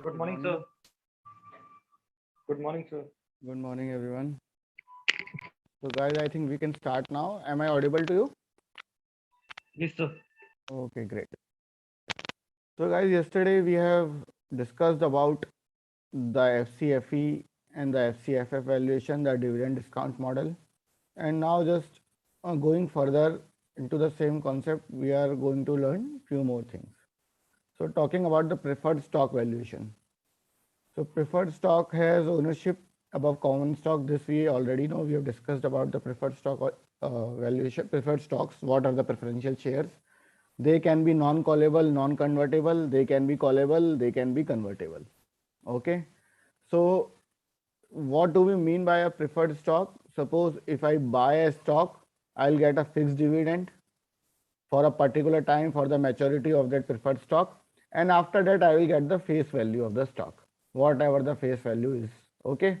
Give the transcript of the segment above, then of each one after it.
Good morning, sir. Good morning, sir. Good morning, everyone. So, guys, I think we can start now. Am I audible to you? Yes, sir. Okay, great. So, guys, yesterday we have discussed about the FCFE and the FCFF valuation, the dividend discount model. And now just going further into the same concept, we are going to learn few more things. So, talking about the preferred stock valuation. So, preferred stock has ownership above common stock. This we already know. We have discussed about the preferred stock valuation. Preferred stocks, what are the preferential shares? They can be non-callable, non-convertible, they can be callable, they can be convertible. Okay. So what do we mean by a preferred stock? Suppose if I buy a stock, I'll get a fixed dividend for a particular time for the maturity of that preferred stock. And after that, I will get the face value of the stock, whatever the face value is. Okay.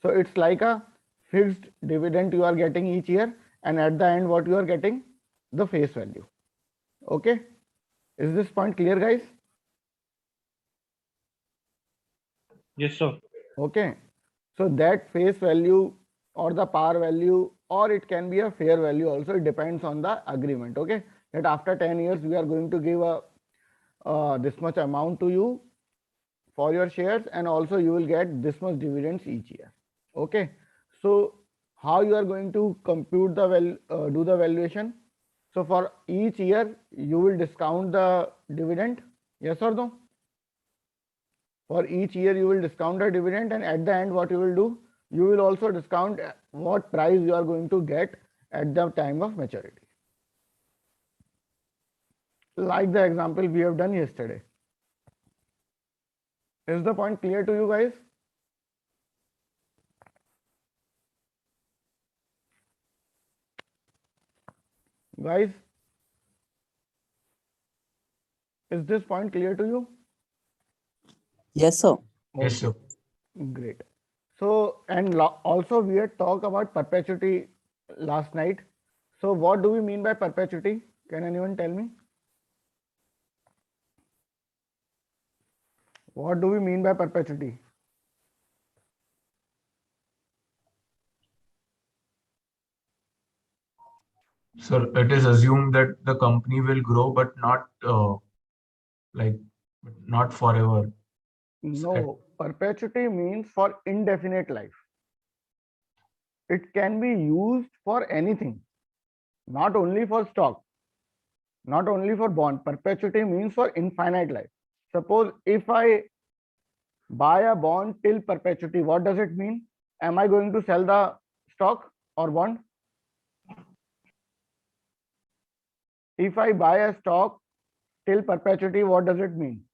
So it's like a fixed dividend you are getting each year. And at the end, what you are getting? The face value. Okay. Is this point clear, guys? Yes, sir. Okay. So that face value or the par value, or it can be a fair value also. It depends on the agreement. Okay. That after 10 years, we are going to give a this much amount to you for your shares, and also you will get this much dividends each year. Okay. So how you are going to compute the do the valuation? So for each year, you will discount the dividend. Yes or no? For each year, you will discount the dividend, and at the end, what you will do? You will also discount what price you are going to get at the time of maturity. Like the example we have done yesterday. Is the point clear to you guys? Guys, is this point clear to you? Yes, sir. Yes, sir. Great. So, and also we had talked about perpetuity last night. So what do we mean by perpetuity? Can anyone tell me? What do we mean by perpetuity? So it is assumed that the company will grow, but not not forever. No, perpetuity means for indefinite life. It can be used for anything, not only for stock, not only for bond. Perpetuity means for infinite life. Suppose if I buy a bond till perpetuity, what does it mean? Am I going to sell the stock or bond? If I buy a stock till perpetuity, what does it mean?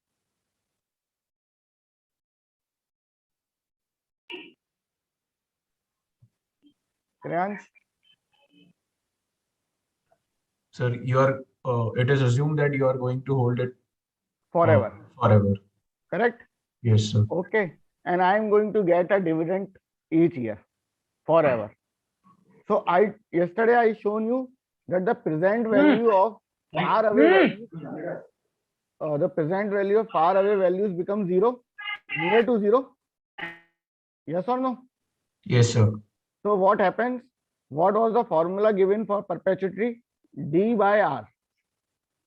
Kriyansh? Sir, you are. It is assumed that you are going to hold it Forever. Forever. Correct? Yes, sir. Okay. And I am going to get a dividend each year forever. So yesterday I shown you that the present value of far away values, the present value of far away values become zero, near to zero. Yes or no? Yes, sir. So what happens? What was the formula given for perpetuity? D by R.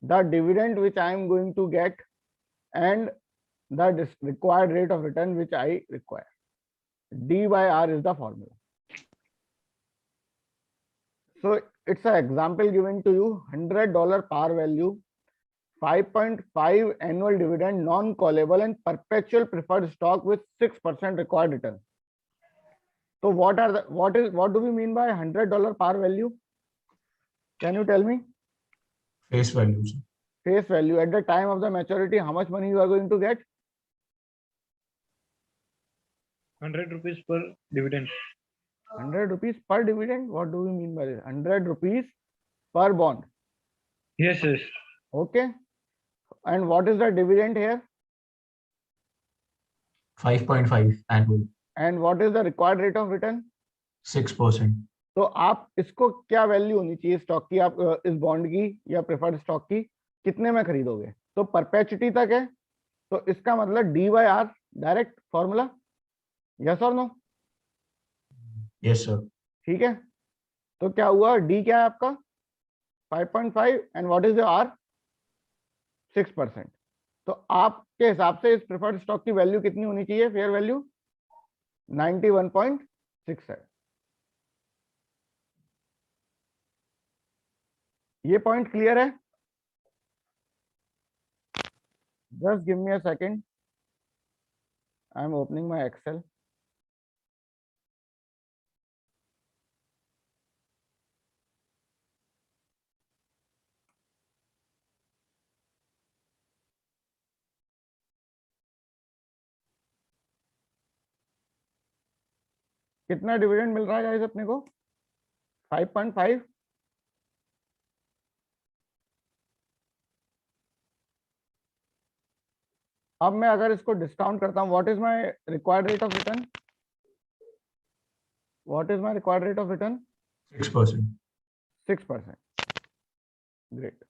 The dividend which I am going to get and the required rate of return which I require. D by R is the formula. So it's an example given to you, $100 par value, 5.5 annual dividend, non-callable and perpetual preferred stock with 6% required return. So what do we mean by $100 par value? Can you tell me? Face value, sir. Face value at the time of the maturity, how much money you are going to get? 100 rupees per dividend. 100 rupees per dividend. What do we mean by this? 100 rupees per bond. Yes, yes. Okay. And what is the dividend here? 5.5 annual. And what is the required rate of return? 6%. तो आप इसको क्या value होनी चाहिए stock की, आप इस bond की या प्रेफर्ड स्टॉक की कितने में खरीदोगे? तो परपेचुटी तक है, तो इसका मतलब D by R direct formula, yes और नो? Yes, sir. ठीक है, तो क्या हुआ, डी क्या है आपका 5.5 and what is your R 6%। तो आपके हिसाब से इस प्रेफर्ड स्टॉक की वैल्यू कितनी होनी चाहिए, फेयर वैल्यू 91.6 है। ये पॉइंट क्लियर है? Just give me a second, I am opening my Excel. कितना डिविडेंड मिल रहा है गाइस अपने को, 5.5। अब मैं अगर इसको डिस्काउंट करता हूं, what is my required rate of return, what is my required rate of return? 6%. 6%। Great.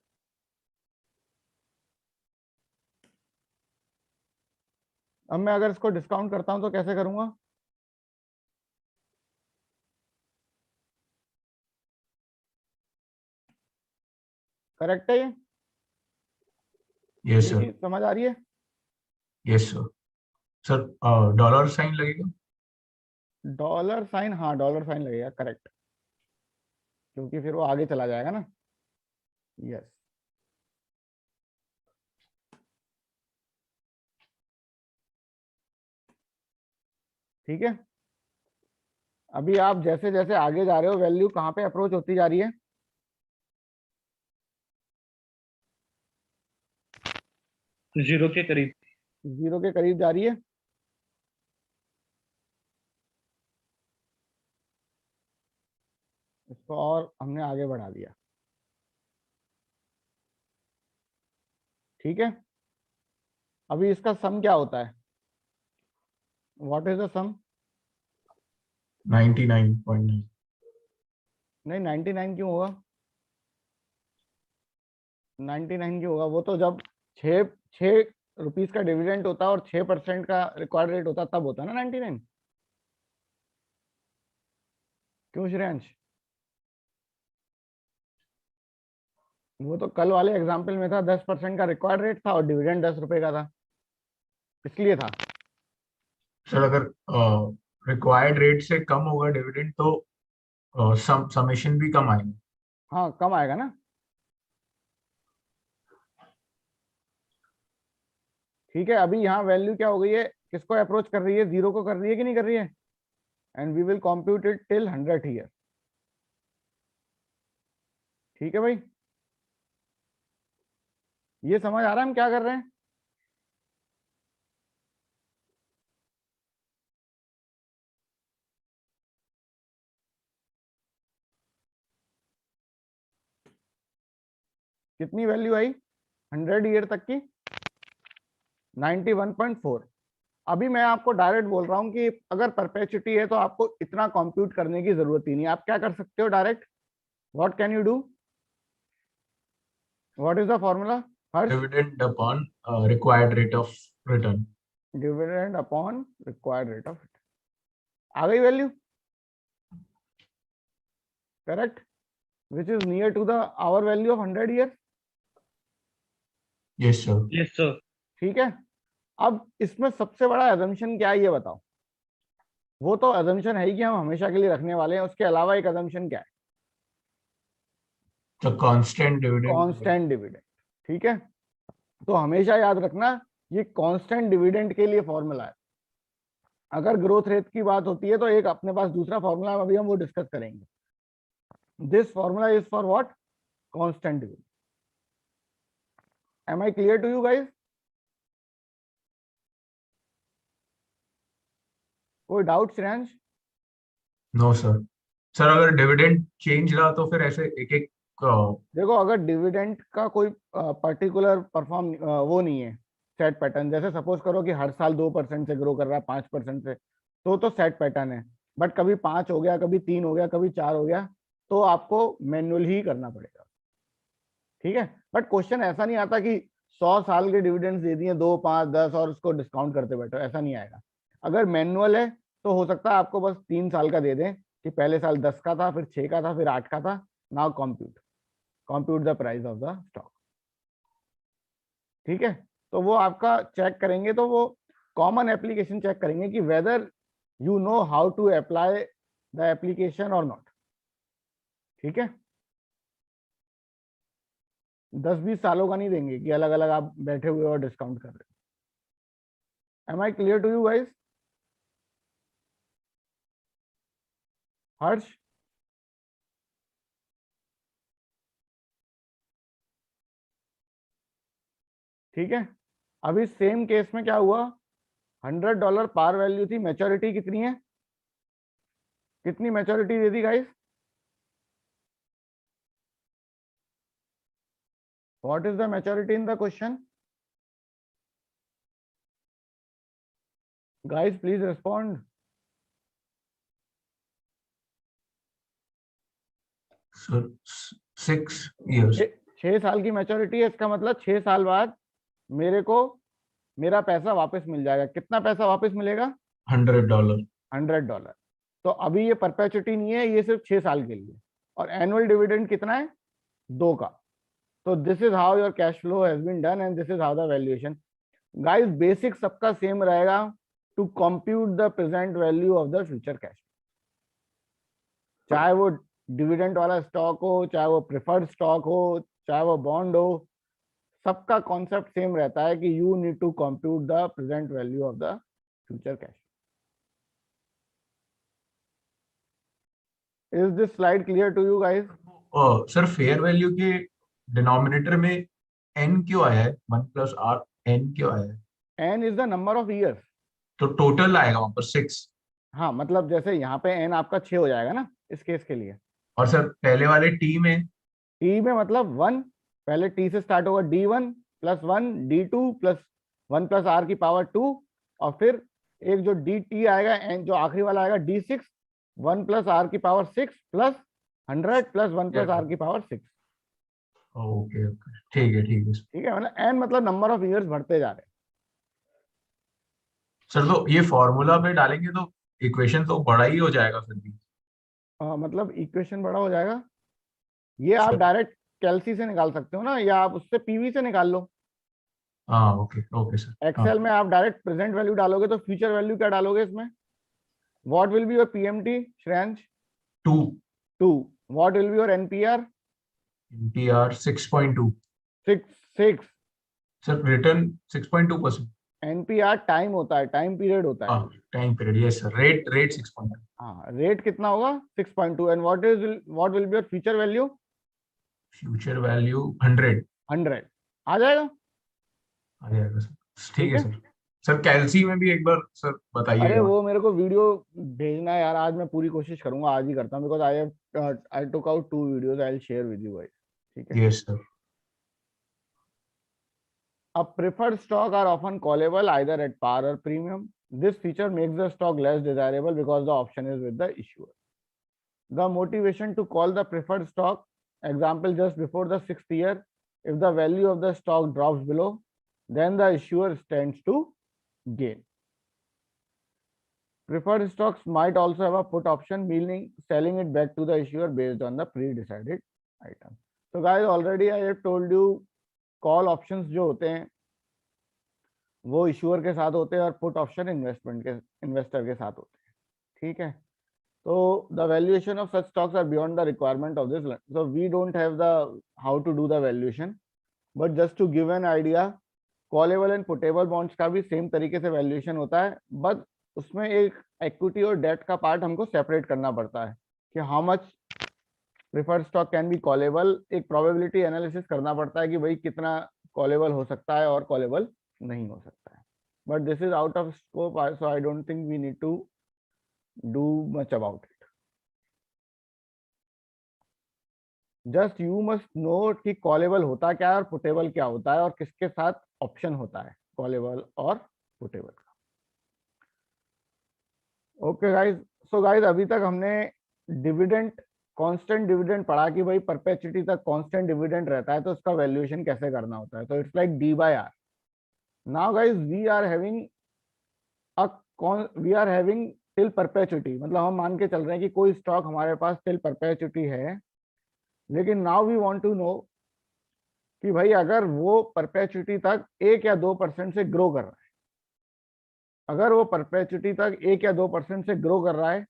अब मैं अगर इसको डिस्काउंट करता हूं तो कैसे करूंगा? करेक्ट है ये? Yes, sir. चीज़ समझ आ रही है? Yes, sir. Sir, dollar sign लगेगा? डॉलर साइन, हाँ डॉलर साइन लगेगा, करेक्ट, क्योंकि फिर वो आगे चला जाएगा ना। यस। ठीक है, अभी आप जैसे जैसे आगे जा रहे हो वैल्यू कहाँ पे अप्रोच होती जा रही है? जीरो के करीब। जीरो के करीब जा रही है। इसको और हमने आगे बढ़ा दिया। ठीक है, अभी इसका सम क्या होता है, व्हाट इज द सम? 99.9. नहीं 99 क्यों होगा, 99 क्यों होगा? वो तो जब 6 रुपीस का डिविडेंड होता है और 6% का रिक्वायर्ड रेट होता तब होता है ना 99। क्यों श्रेयांश? वो तो कल वाले एग्जाम्पल में था, 10% का रिक्वायर्ड रेट था और डिविडेंड 10 रुपए का था, इसलिए था। सर अगर रिक्वायर्ड रेट से कम होगा डिविडेंड तो समेशन भी कम आएगा। हाँ कम आएगा ना। ठीक है, अभी यहाँ वैल्यू क्या हो गई है, किसको अप्रोच कर रही है, जीरो को कर रही है कि नहीं कर रही है? And we will compute it till 100 here. ठीक है भाई, ये समझ आ रहा है हम क्या कर रहे हैं? कितनी वैल्यू आई 100 ईयर तक की? 91.4। अभी मैं आपको डायरेक्ट बोल रहा हूं कि अगर परपेचुटी है तो आपको इतना कंप्यूट करने की जरूरत ही नहीं, आप क्या कर सकते हो direct, what can you do, what is the formula? Harsh, dividend upon required rate of return. Dividend upon required rate of return. आ गई value, correct, which is near to the our value of 100 year. Yes sir. Yes sir. ठीक है, अब इसमें सबसे बड़ा assumption क्या है ये बताओ? वो तो एजम्पशन है ही कि हम हमेशा के लिए रखने वाले हैं, उसके अलावा एक एजम्पशन क्या है? तो कांस्टेंट डिविडेंड। Constant dividend. ठीक है, तो हमेशा याद रखना ये कांस्टेंट डिविडेंड के लिए फॉर्मूला है। अगर ग्रोथ रेट की बात होती है तो एक अपने पास दूसरा फॉर्मूला है, अभी हम वो डिस्कस करेंगे। This formula is for what? Constant dividend. Am I clear to you guys? कोई doubt Shreyansh? No sir. Sir अगर डिविडेंड चेंज रहा तो फिर ऐसे एक एक देखो, अगर डिविडेंड का कोई पर्टिकुलर परफॉर्म वो नहीं है सेट पैटर्न, जैसे सपोज करो कि हर साल 2% से ग्रो कर रहा है, 5% से, तो सेट पैटर्न है। बट कभी 5 हो गया, कभी 3 हो गया, कभी 4 हो गया, तो आपको मैनुअल ही करना पड़ेगा। ठीक है, बट क्वेश्चन ऐसा नहीं आता कि 100 साल के डिविडेंड्स दे दिए, 2, 5, 10 और उसको डिस्काउंट करते बैठो, ऐसा नहीं आएगा। अगर मैनुअल है तो हो सकता है आपको बस 3 साल का दे दें कि पहले साल 10 का था, फिर 6 का था, फिर 8 का था, now compute the price of the stock. ठीक है, तो वो आपका चेक करेंगे, तो वो कॉमन एप्लीकेशन चेक करेंगे कि whether you know how to apply the application और नॉट। ठीक है, 10-20 सालों का नहीं देंगे कि अलग अलग आप बैठे हुए और डिस्काउंट कर रहे हो। Am I clear to you guys? Harsh? ठीक है, अभी सेम केस में क्या हुआ, $100 पार वैल्यू थी, मैच्योरिटी कितनी है, कितनी maturity they the guys? What is the maturity in the question? Guys please respond. Sir 6 years. 6 साल की मैच्योरिटी है, इसका मतलब 6 साल बाद मेरे को मेरा पैसा वापस मिल जाएगा। कितना पैसा वापस मिलेगा? $100. $100। तो अभी ये परपेचुटी नहीं है, ये सिर्फ 6 साल के लिए। और एनुअल डिविडेंड कितना है? 2 का। तो this is how your cash flow has been done and this is how the valuation. Guys basic सबका सेम रहेगा to compute the present value of the future cash, चाहे वो डिविडेंड वाला स्टॉक हो, चाहे वो प्रेफर्ड स्टॉक हो, चाहे वो बॉन्ड हो, सबका कॉन्सेप्ट सेम रहता है कि you need to compute the present value of the future cash. Is this slide clear to you guys? Sir fair value के डिनोमिनेटर में n क्यों आया है? 1+r n क्यों आया है? N is the number of years. तो total आएगा वहां पर 6। हाँ, मतलब जैसे यहाँ पे एन आपका 6 हो जाएगा ना इस केस के लिए। और सर पहले वाले t में टी में मतलब 1, पहले टी से स्टार्ट होगा, D1 + 1 D2 + 1 + r की पावर 2, और फिर एक जो dt आएगा, एन जो आखिरी वाला आएगा D6 1 + r की पावर 6 + 100 + 1 + r की पावर 6। ओके ओके ठीक है सर। ठीक है, मतलब एन मतलब नंबर ऑफ ईयर्स बढ़ते जा रहे हैं। सर तो ये फॉर्मूला पे डालेंगे तो इक्वेशन तो बड़ा ही हो जाएगा फिर भी। मतलब इक्वेशन बड़ा हो जाएगा, ये आप सर डायरेक्ट कैलसी से निकाल सकते हो ना, या आप उससे पीवी से निकाल लो। हाँ ओके सर। एक्सेल में आप डायरेक्ट प्रेजेंट वैल्यू डालोगे तो फ्यूचर वैल्यू क्या डालोगे इसमें? What will be your PMT Shreyansh? 2 2। What will be your NPR? NPR 6.2। 6। Sir return 6.2%। NPR time होता है, टाइम पीरियड होता है। Time period, yes sir. Rate 6.2। हाँ, रेट कितना होगा? 6.2। And what will be your future value? Future value 100 100 आ जाएगा। आ जाएगा sir. ठीक ठीक है है, सर। सर कैलसी में भी एक बार सर अरे बताइएगा। वो मेरे को वीडियो भेजना है यार, आज मैं पूरी कोशिश करूंगा, आज ही करता हूँ, because I took out 2 videos, I will share with you guys. ठीक है। Yes sir. A preferred stock are often callable either at par or premium. This feature makes the stock less desirable because the option is with the issuer. The motivation to call the preferred stock, example just before the 6th year, if the value of the stock drops below, then the issuer stands to gain. Preferred stocks might also have a put option, meaning selling it back to the issuer based on the pre-decided item. So guys, already I have told you call options जो होते हैं वो issuer के साथ होते हैं और put option investor के साथ होते हैं। ठीक है, तो the valuation of such stocks are beyond the requirement of this, so we don't have the how to do the valuation, but just to give an idea, callable and puttable bonds का भी same तरीके से valuation होता है, but उसमें एक equity और date का पार्ट हमको सेपरेट करना पड़ता है कि how much preferred stock can be callable. एक प्रोबेबिलिटी एनालिसिस करना पड़ता है कि भाई कितना कॉलेबल हो सकता है और कॉलेबल नहीं हो सकता है, but this is out of scope, so I don't think we need to do much about it. Just you must know कि कॉलेबल होता क्या है और पुटेबल क्या होता है और किसके साथ ऑप्शन होता है कॉलेबल और पुटेबल का। ओके गाइज, सो गाइज अभी तक हमने डिविडेंड कांस्टेंट डिविडेंड पढ़ा कि भाई परपेचुटी तक कांस्टेंट डिविडेंड रहता है तो उसका वैल्यूएशन कैसे करना होता है, तो it's like D by R. Now guys we are having till perpetuity, मतलब हम मान के चल रहे हैं कि कोई स्टॉक हमारे पास टिल परपेचुटी है, लेकिन now we want to know कि भाई अगर वो परपेचुटी तक 1 या 2% से ग्रो कर रहा है, अगर वो परपेचुटी तक 1 या 2% से ग्रो कर रहा है,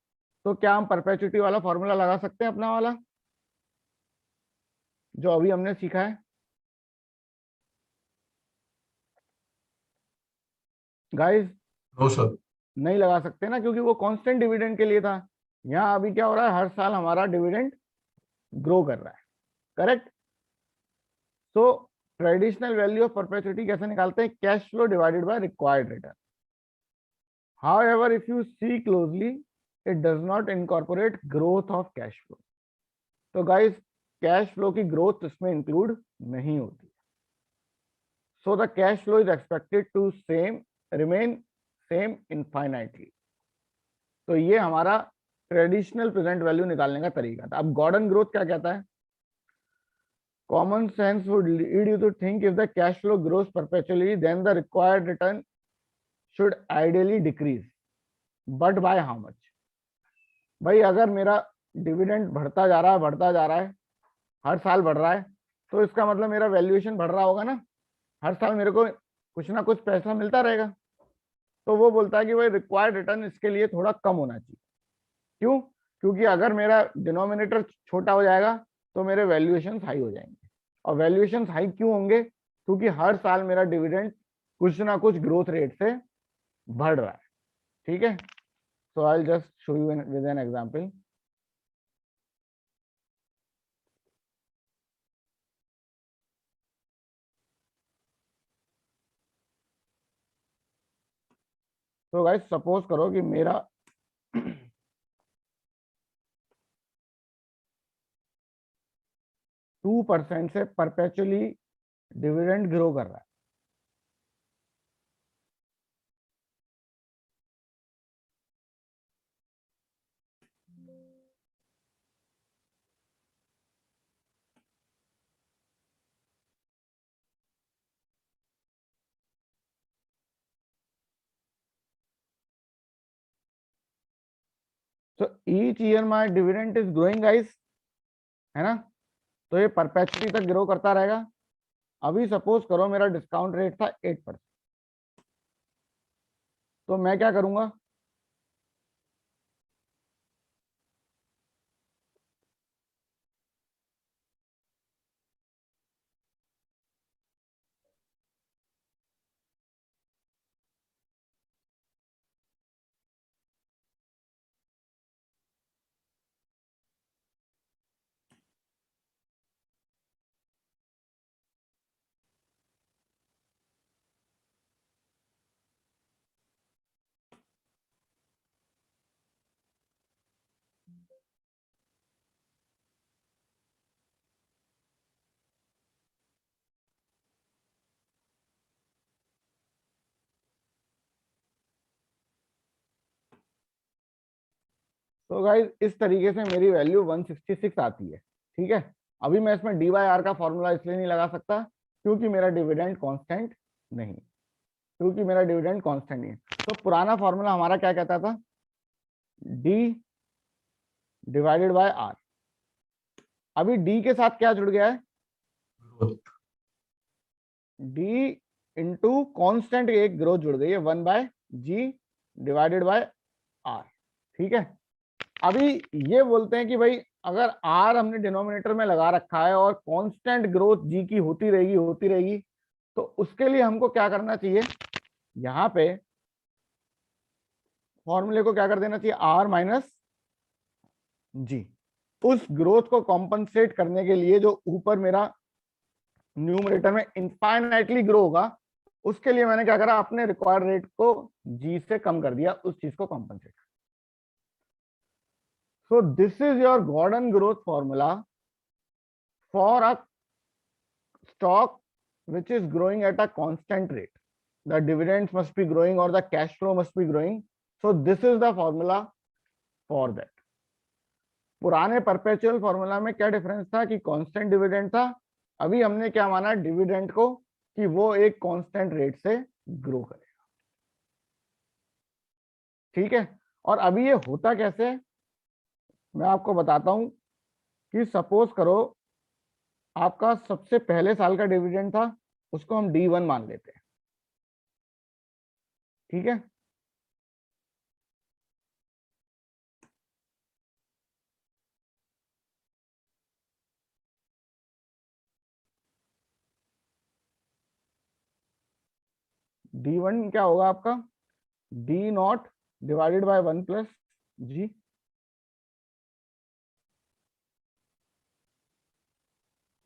तो क्या हम परपेचुटी वाला फॉर्मूला लगा सकते हैं अपना वाला जो अभी हमने सीखा है? Guys no sir. नहीं लगा सकते ना, क्योंकि वो कांस्टेंट डिविडेंड के लिए था. यहाँ अभी क्या हो रहा है, हर साल हमारा डिविडेंड ग्रो कर रहा है. Correct. So traditional value of perpetuity कैसे निकालते हैं? Cash flow divided by required return. However, if you see closely, it does not incorporate growth of cash flow. तो guys, कैश फ्लो की ग्रोथ इसमें include नहीं होती. So the cash flow is expected to remain same infinitely. तो ये हमारा traditional present value निकालने का तरीका था. अब गॉर्डन ग्रोथ क्या कहता है? Common sense would lead you to think if the cash flow grows perpetually, then the required return should ideally decrease, but by how much? भाई अगर मेरा डिविडेंड बढ़ता जा रहा है, हर साल बढ़ रहा है, तो इसका मतलब मेरा वैल्यूएशन बढ़ रहा होगा ना, हर साल मेरे को कुछ ना कुछ पैसा मिलता रहेगा. तो वो बोलता है कि भाई रिक्वायर्ड रिटर्न इसके लिए थोड़ा कम होना चाहिए. क्यों? क्योंकि अगर मेरा डिनोमिनेटर छोटा हो जाएगा तो मेरे वैल्यूएशन हाई हो जाएंगे. और वैल्यूएशन हाई क्यों होंगे? क्योंकि हर साल मेरा डिविडेंड कुछ ना कुछ ग्रोथ रेट से बढ़ रहा है. ठीक है. So I will just show you with an example. तो गाइस सपोज करो कि मेरा 2% से परपेचुअली डिविडेंड ग्रो कर रहा है. So each year my dividend is growing guys, है ना? तो ये परपेचुअली तक ग्रो करता रहेगा. अभी सपोज करो मेरा डिस्काउंट रेट था 8%, तो मैं क्या करूंगा? तो गाइस इस तरीके से मेरी वैल्यू 166 आती है. ठीक है. अभी मैं इसमें डी बाई आर का फॉर्मूला इसलिए नहीं लगा सकता क्योंकि मेरा डिविडेंड कांस्टेंट नहीं है. तो पुराना फॉर्मूला हमारा क्या कहता था? D divided by R. अभी डी के साथ क्या जुड़ गया है? डी इंटू कॉन्स्टेंट एक ग्रोथ जुड़ गई है 1/g डिवाइडेड बाय आर. ठीक है. अभी ये बोलते हैं कि भाई अगर आर हमने डिनोमिनेटर में लगा रखा है और कांस्टेंट ग्रोथ जी की होती रहेगी, तो उसके लिए हमको क्या करना चाहिए? यहाँ पे फॉर्मूले को क्या कर देना चाहिए? आर माइनस जी. उस ग्रोथ को कॉम्पनसेट करने के लिए जो ऊपर मेरा न्यूमरेटर में इनफाइनाइटली ग्रो होगा, उसके लिए मैंने क्या करा? अपने रिक्वायर्ड रेट को जी से कम कर दिया, उस चीज को compensate. So this is your Gordon growth formula for a stock which is growing at a constant rate. The dividends must be growing or the cash flow must be growing. So this is the formula for that. पुराने perpetual formula में क्या difference था कि constant dividend था, अभी हमने क्या माना डिविडेंड को कि वो एक कांस्टेंट रेट से ग्रो करेगा। ठीक है, और अभी ये होता कैसे है मैं आपको बताता हूं कि सपोज करो आपका सबसे पहले साल का डिविडेंड था, उसको हम D1 मान लेते हैं। ठीक है, D1 क्या होगा आपका D0 divided by 1 plus G.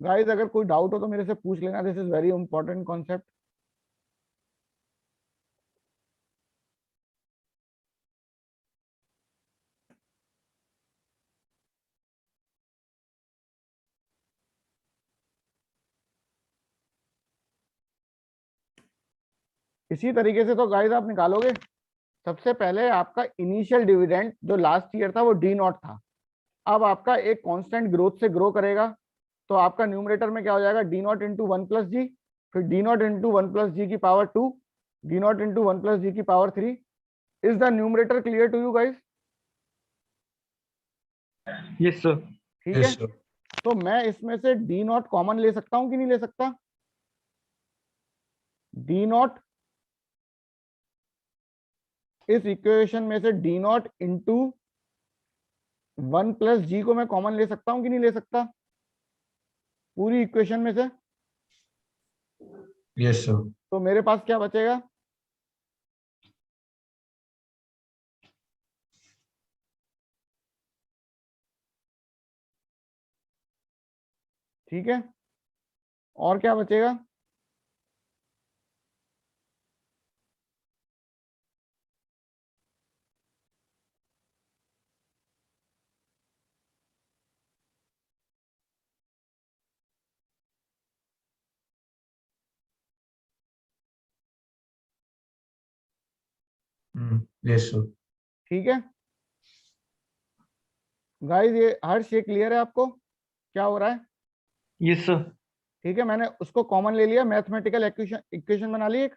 Guys अगर कोई डाउट हो तो मेरे से पूछ लेना, this is very important concept. इसी तरीके से तो गाइस आप निकालोगे, सबसे पहले आपका इनिशियल डिविडेंड जो लास्ट ईयर था वो D0 था, अब आपका एक कांस्टेंट ग्रोथ से ग्रो करेगा, तो आपका न्यूमरेटर में क्या हो जाएगा D0 इंटू 1 प्लस जी, फिर D0 इंटू 1 प्लस जी की power 2, D0 into 1 plus G की power 3। Is the numerator clear to you guys? Yes, sir. ठीक है, Yes, sir. तो मैं इसमें से D0 कॉमन ले सकता हूं कि नहीं ले सकता? D0 इस इक्वेशन में से D0 इंटू 1 प्लस जी को मैं कॉमन ले सकता हूं कि नहीं ले सकता पूरी इक्वेशन में से? Yes, sir. तो मेरे पास क्या बचेगा? ठीक है, और क्या बचेगा? Yes, sir. ठीक है गाइस, ये हर ये क्लियर है आपको क्या हो रहा है? Yes, sir. ठीक है, मैंने उसको कॉमन ले लिया, मैथमेटिकल इक्वेशन बना ली एक।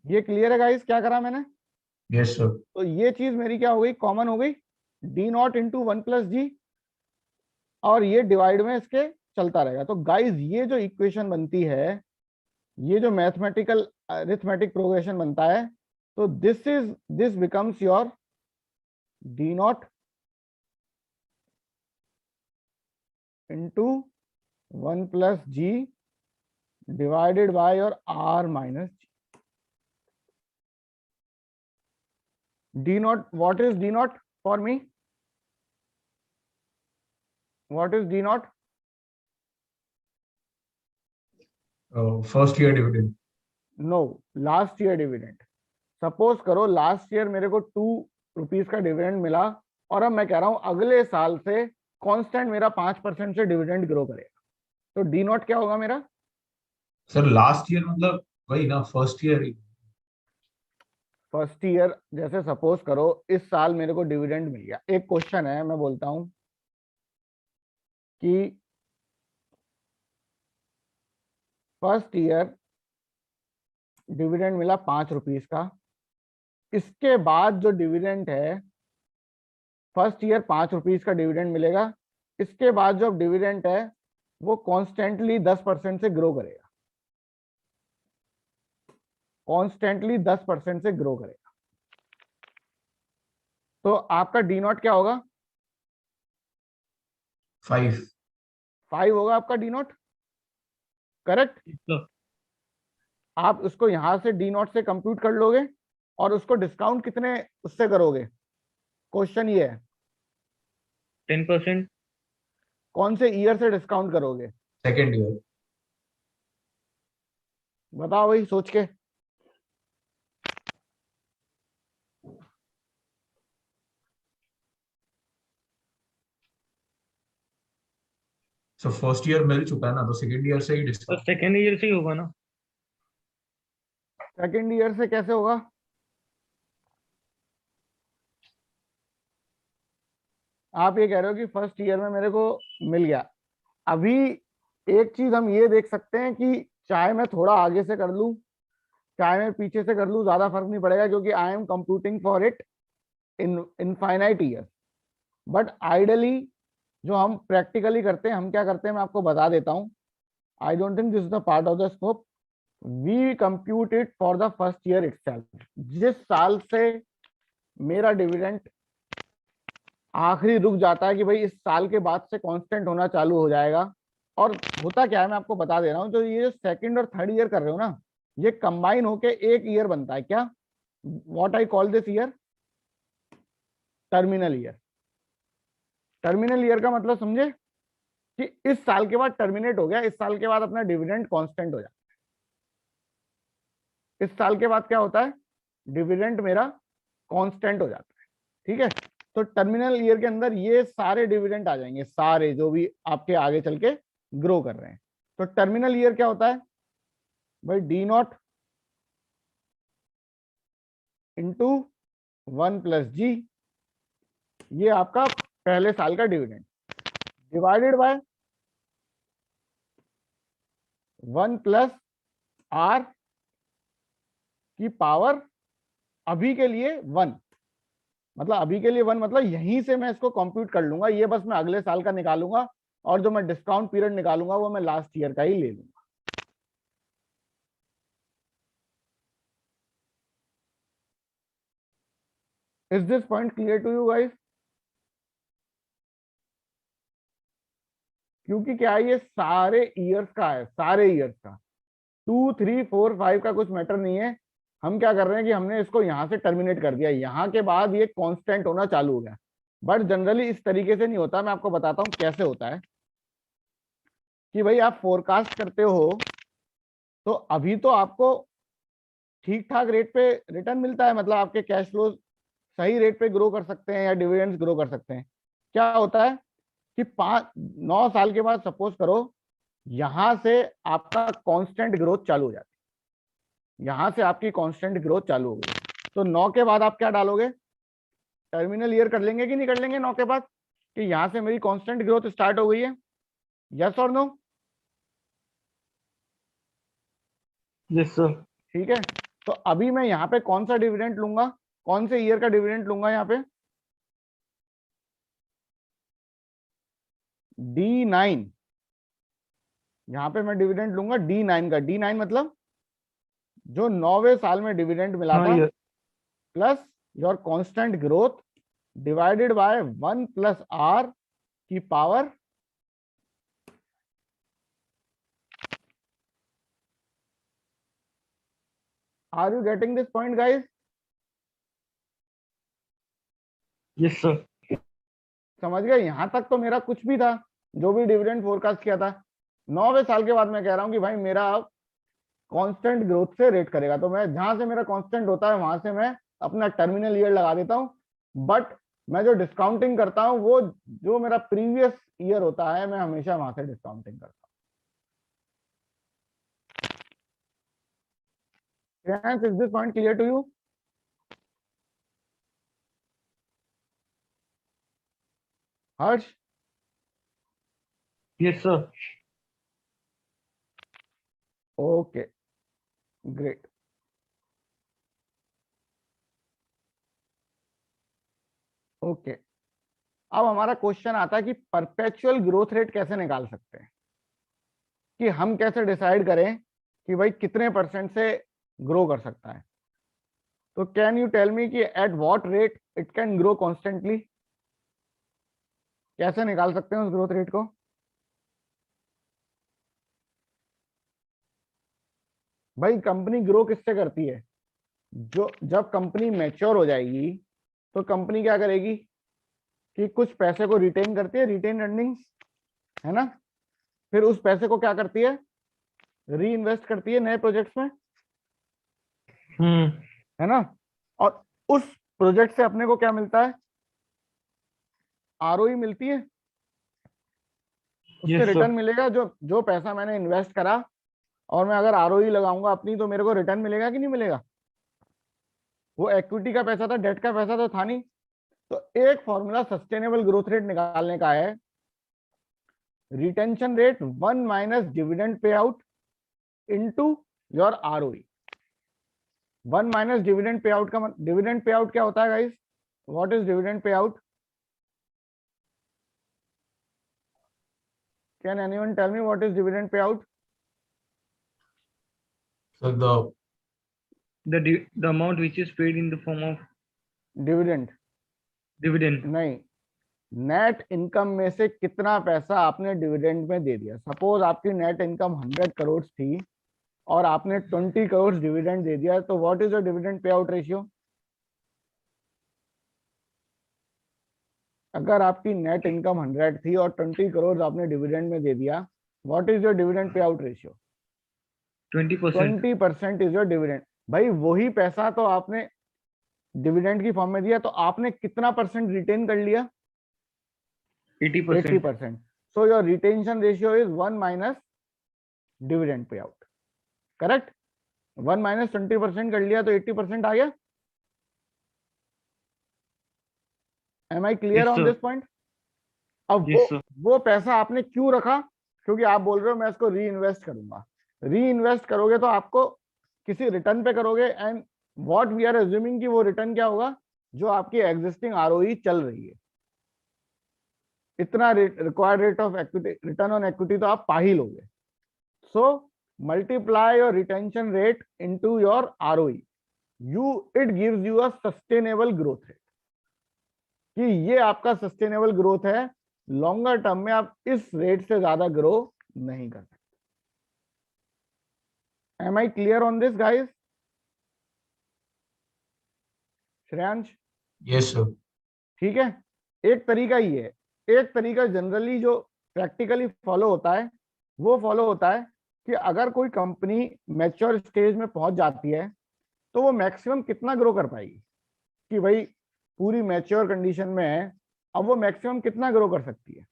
ये क्लियर है गाइस क्या करा मैंने? Yes, sir. तो ये चीज मेरी क्या हो गई, कॉमन हो गई, D0 इंटू 1 प्लस जी, और ये डिवाइड में इसके चलता रहेगा। तो गाइस ये जो इक्वेशन बनती है, ये जो मैथमेटिकल अरिथमेटिक प्रोग्रेशन बनता है, तो this becomes your D0 into 1 plus G divided by your R minus G. D0, what is D0 for me? What is D0? First year dividend. No, last year dividend. Suppose करो last year मेरे को 2 rupees का dividend मिला, और अब मैं कह रहा हूं अगले साल से कांस्टेंट मेरा 5% से डिविडेंड ग्रो करेगा, तो D0 क्या होगा मेरा? Sir, last year मतलब वही ना first year ही. फर्स्ट ईयर, जैसे सपोज करो इस साल मेरे को डिविडेंड मिल गया। एक क्वेश्चन है, मैं बोलता हूं कि फर्स्ट ईयर डिविडेंड मिला 5 रुपीज का, इसके बाद जो डिविडेंड है, फर्स्ट ईयर 5 रुपीज का डिविडेंड मिलेगा, इसके बाद जो डिविडेंड है वो कॉन्स्टेंटली 10% से ग्रो करेगा, कॉन्स्टेंटली 10% से ग्रो करेगा। तो आपका D0 क्या होगा? 5. 5 होगा आपका D0, करेक्ट? Yes, sir. आप उसको यहां से D0 से कंप्यूट कर लोगे, और उसको डिस्काउंट कितने उससे करोगे, क्वेश्चन ये है। 10%. कौन से ईयर से डिस्काउंट करोगे? Second year. बताओ भाई सोच के। So first year मिल चुका है ना, तो second year से ही तो discount. सेकेंड ईयर से ही होगा ना? सेकेंड ईयर से कैसे होगा? आप ये कह रहे हो कि फर्स्ट ईयर में मेरे को मिल गया। अभी एक चीज हम ये देख सकते हैं कि चाहे मैं थोड़ा आगे से कर लूं चाहे मैं पीछे से कर लूं, ज्यादा फर्क नहीं पड़ेगा, क्योंकि I am computing for it in infinite year. But ideally जो हम प्रैक्टिकली करते हैं, हम क्या करते हैं मैं आपको बता देता हूं। I don't think this is the part of the scope. We compute it for the first year itself. जिस साल से मेरा डिविडेंड आखिरी रुक जाता है कि भाई इस साल के बाद से कांस्टेंट होना चालू हो जाएगा। और होता क्या है मैं आपको बता दे रहा हूँ, जो ये जो सेकंड और थर्ड ईयर कर रहे हो ना, ये कंबाइन होके एक ईयर बनता है। क्या? What I call this year? Terminal year. Terminal year का मतलब समझे कि इस साल के बाद टर्मिनेट हो गया, इस साल के बाद अपना डिविडेंड कांस्टेंट हो जाता है। इस साल के बाद क्या होता है? डिविडेंड मेरा कांस्टेंट हो जाता है। ठीक है, तो टर्मिनल ईयर के अंदर ये सारे डिविडेंड आ जाएंगे, सारे जो भी आपके आगे चल के ग्रो कर रहे हैं। तो टर्मिनल ईयर क्या होता है भाई? डी नॉट इंटू 1+G, ये आपका पहले साल का डिविडेंड, डिवाइडेड बाय 1+R की पावर अभी के लिए 1। मतलब अभी के लिए 1 मतलब यहीं से मैं इसको कंप्यूट कर लूंगा, ये बस मैं अगले साल का निकालूंगा, और जो मैं डिस्काउंट पीरियड निकालूंगा वो मैं लास्ट ईयर का ही ले लूंगा। Is this point clear to you guys? क्योंकि क्या है, ये सारे ईयर्स का है, सारे ईयर्स का, 2, 3, 4, 5 का कुछ मैटर नहीं है। हम क्या कर रहे हैं कि हमने इसको यहां से टर्मिनेट कर दिया, यहां के बाद ये कांस्टेंट होना चालू हो गया। बट जनरली इस तरीके से नहीं होता, मैं आपको बताता हूं कैसे होता है। कि भाई आप फोरकास्ट करते हो तो अभी तो आपको ठीक ठाक रेट पे रिटर्न मिलता है, मतलब आपके कैश फ्लो सही रेट पे ग्रो कर सकते हैं या डिविडेंड्स ग्रो कर सकते हैं। क्या होता है कि 9 साल के बाद सपोज करो यहां से आपका कांस्टेंट ग्रोथ चालू हो जाती है, यहां से आपकी कांस्टेंट ग्रोथ चालू हो गई, तो 9 के बाद आप क्या डालोगे? टर्मिनल ईयर कर लेंगे कि नहीं कर लेंगे 9 के बाद, कि यहां से मेरी कांस्टेंट ग्रोथ स्टार्ट हो गई है? यस और नो? Yes sir. ठीक है, तो अभी मैं यहाँ पे कौन सा डिविडेंड लूंगा, कौन से ईयर का डिविडेंड लूंगा? यहाँ पे D9, यहाँ पे मैं डिविडेंड लूंगा D9 का। D9 मतलब जो 9वें साल में डिविडेंड मिला हाँ था, ये plus your constant growth divided by 1+R की power are you getting this point guys? Yes sir. समझ गए? यहां तक तो मेरा कुछ भी था, जो भी डिविडेंड फोरकास्ट किया था। 9वें साल के बाद मैं कह रहा हूं कि भाई मेरा कांस्टेंट ग्रोथ से रेट करेगा, तो मैं जहां से मेरा कांस्टेंट होता है वहां से मैं अपना टर्मिनल ईयर लगा देता हूं। बट मैं जो डिस्काउंटिंग करता हूं वो जो मेरा प्रीवियस ईयर होता है, मैं हमेशा वहां से डिस्काउंटिंग करता हूं। Is this point clear to you? Harsh? Yes sir. Okay, great. Okay, अब हमारा क्वेश्चन आता है कि परपेचुअल ग्रोथ रेट कैसे निकाल सकते हैं, कि हम कैसे डिसाइड करें कि भाई कितने % से ग्रो कर सकता है। तो कैन यू टेल मी कि at what rate it can grow constantly? कैसे निकाल सकते हैं उस ग्रोथ रेट को? भाई कंपनी ग्रो किससे करती है? जो जब कंपनी मैच्योर हो जाएगी तो कंपनी क्या करेगी कि कुछ पैसे को रिटेन करती है, रिटेन अर्निंग्स, है ना। फिर उस पैसे को क्या करती है? री इन्वेस्ट करती है नए प्रोजेक्ट्स में, है ना। और उस प्रोजेक्ट से अपने को क्या मिलता है? आरओई मिलती है, उससे Yes, sir. रिटर्न मिलेगा। जो जो पैसा मैंने इन्वेस्ट करा और मैं अगर आरओई लगाऊंगा अपनी तो मेरे को रिटर्न मिलेगा कि नहीं मिलेगा? वो इक्विटी का पैसा था, डेट का पैसा तो था नहीं। तो एक फॉर्मूला सस्टेनेबल ग्रोथ रेट निकालने का है, retention rate 1 minus dividend payout into your ROE. 1 minus dividend payout का डिविडेंड पे आउट क्या होता है guys? What is dividend payout? Can anyone tell me what is dividend payout? So The amount which is paid in the form of dividend dividend. नहीं, net income में से कितना पैसा आपने dividend में दे दिया। सपोज आपकी net income 100 crore थी और आपने 20 करोड़ डिविडेंड दे दिया, तो what is your dividend pay out ratio? अगर आपकी नेट इनकम 100 थी और 20 करोड़ आपने डिविडेंड में दे दिया, what is your dividend pay out ratio? 20%. 20% is your dividend. भाई वही पैसा तो आपने डिविडेंड की फॉर्म में दिया, तो आपने कितना परसेंट रिटेन कर लिया? 80%. 80%. So your retention ratio is 1 minus dividend payout. Correct? 1 minus 20% कर लिया तो 80% आ गया। Am I clear Yes, on sir. this point? अब Yes, sir. वो पैसा आपने क्यों रखा? क्योंकि आप बोल रहे हो मैं इसको री इन्वेस्ट करूंगा। री इन्वेस्ट करोगे तो आपको किसी रिटर्न पे करोगे, and what we are assuming कि वो रिटर्न क्या होगा? जो आपकी एग्जिस्टिंग आरओई चल रही है, इतना required rate of equity, return on equity तो आप पा ही लोगे। So multiply your retention rate into your ROE, it gives you a sustainable growth rate, कि ये आपका सस्टेनेबल ग्रोथ है। लॉन्गर टर्म में आप इस रेट से ज्यादा ग्रो नहीं कर सकते। Am I clear on this guys? Shreyansh? yes sir. ठीक है, एक तरीका ये है। एक तरीका जनरली जो प्रैक्टिकली फॉलो होता है वो फॉलो होता है कि अगर कोई कंपनी मैच्योर स्टेज में पहुंच जाती है तो वो मैक्सिमम कितना ग्रो कर पाएगी, कि भाई पूरी मैच्योर कंडीशन में है, अब वो मैक्सिमम कितना ग्रो कर सकती है।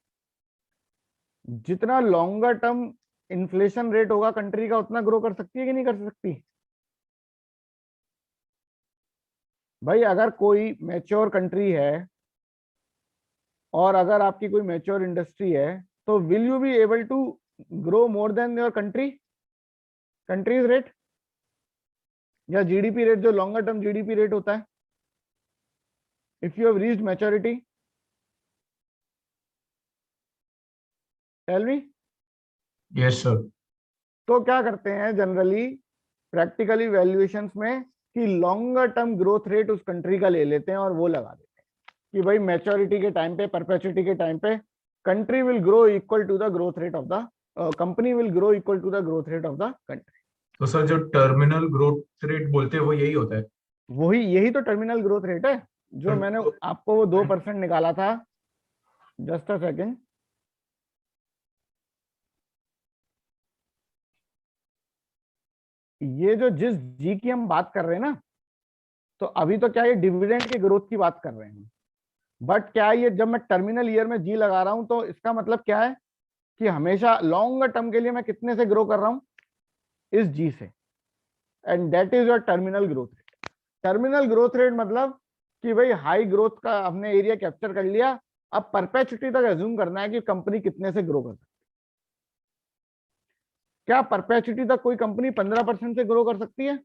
जितना लॉन्गर टर्म इन्फ्लेशन रेट होगा कंट्री का, उतना ग्रो कर सकती है कि नहीं कर सकती? भाई अगर कोई मैच्योर कंट्री है और अगर आपकी कोई मैच्योर इंडस्ट्री है, तो will you be able to grow more than your country's rate या जीडीपी रेट, जो लॉन्गर टर्म जीडीपी रेट होता है, if you have reached maturity? Tell me. Yes sir. तो क्या करते हैं जनरली प्रैक्टिकली वैल्यूएशंस में, कि लॉन्गर टर्म ग्रोथ रेट उस कंट्री का ले लेते हैं और वो लगा देते हैं कि भाई मैच्योरिटी के टाइम पे, परपेचुइटी के टाइम पे country will grow equal to the growth rate of the company will grow equal to the growth rate of the country. तो सर जो टर्मिनल ग्रोथ रेट बोलते हैं वो यही होता है? यही तो टर्मिनल ग्रोथ रेट है जो मैंने आपको वो 2% निकाला था। जस्ट अ सेकेंड, ये जो जिस जी की हम बात कर रहे हैं ना, तो अभी तो क्या ये डिविडेंड के ग्रोथ की बात कर रहे हैं, बट क्या ये जब मैं टर्मिनल ईयर में जी लगा रहा हूं तो इसका मतलब क्या है कि हमेशा लॉन्गर टर्म के लिए मैं कितने से ग्रो कर रहा हूं? इस जी से, and that is your terminal growth rate. Terminal growth rate मतलब कि भाई हाई ग्रोथ का हमने एरिया कैप्चर कर लिया, अब परपेचुइटी तक एज्यूम करना है कि कंपनी कितने से ग्रो कर सकती है। क्या परपेचुइटी तक कोई कंपनी 15% से ग्रो कर सकती है?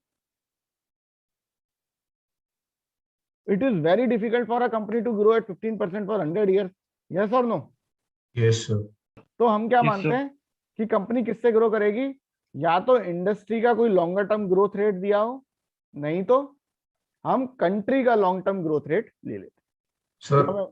It is very difficult for a company to grow at 15% for 100 years. Yes or no? Yes sir. तो हम क्या Yes, मानते sir. हैं कि कंपनी किससे ग्रो करेगी? या तो इंडस्ट्री का कोई लॉन्गर टर्म ग्रोथ रेट दिया हो, नहीं तो हम कंट्री का लॉन्ग टर्म ग्रोथ रेट ले लेते सर हैं।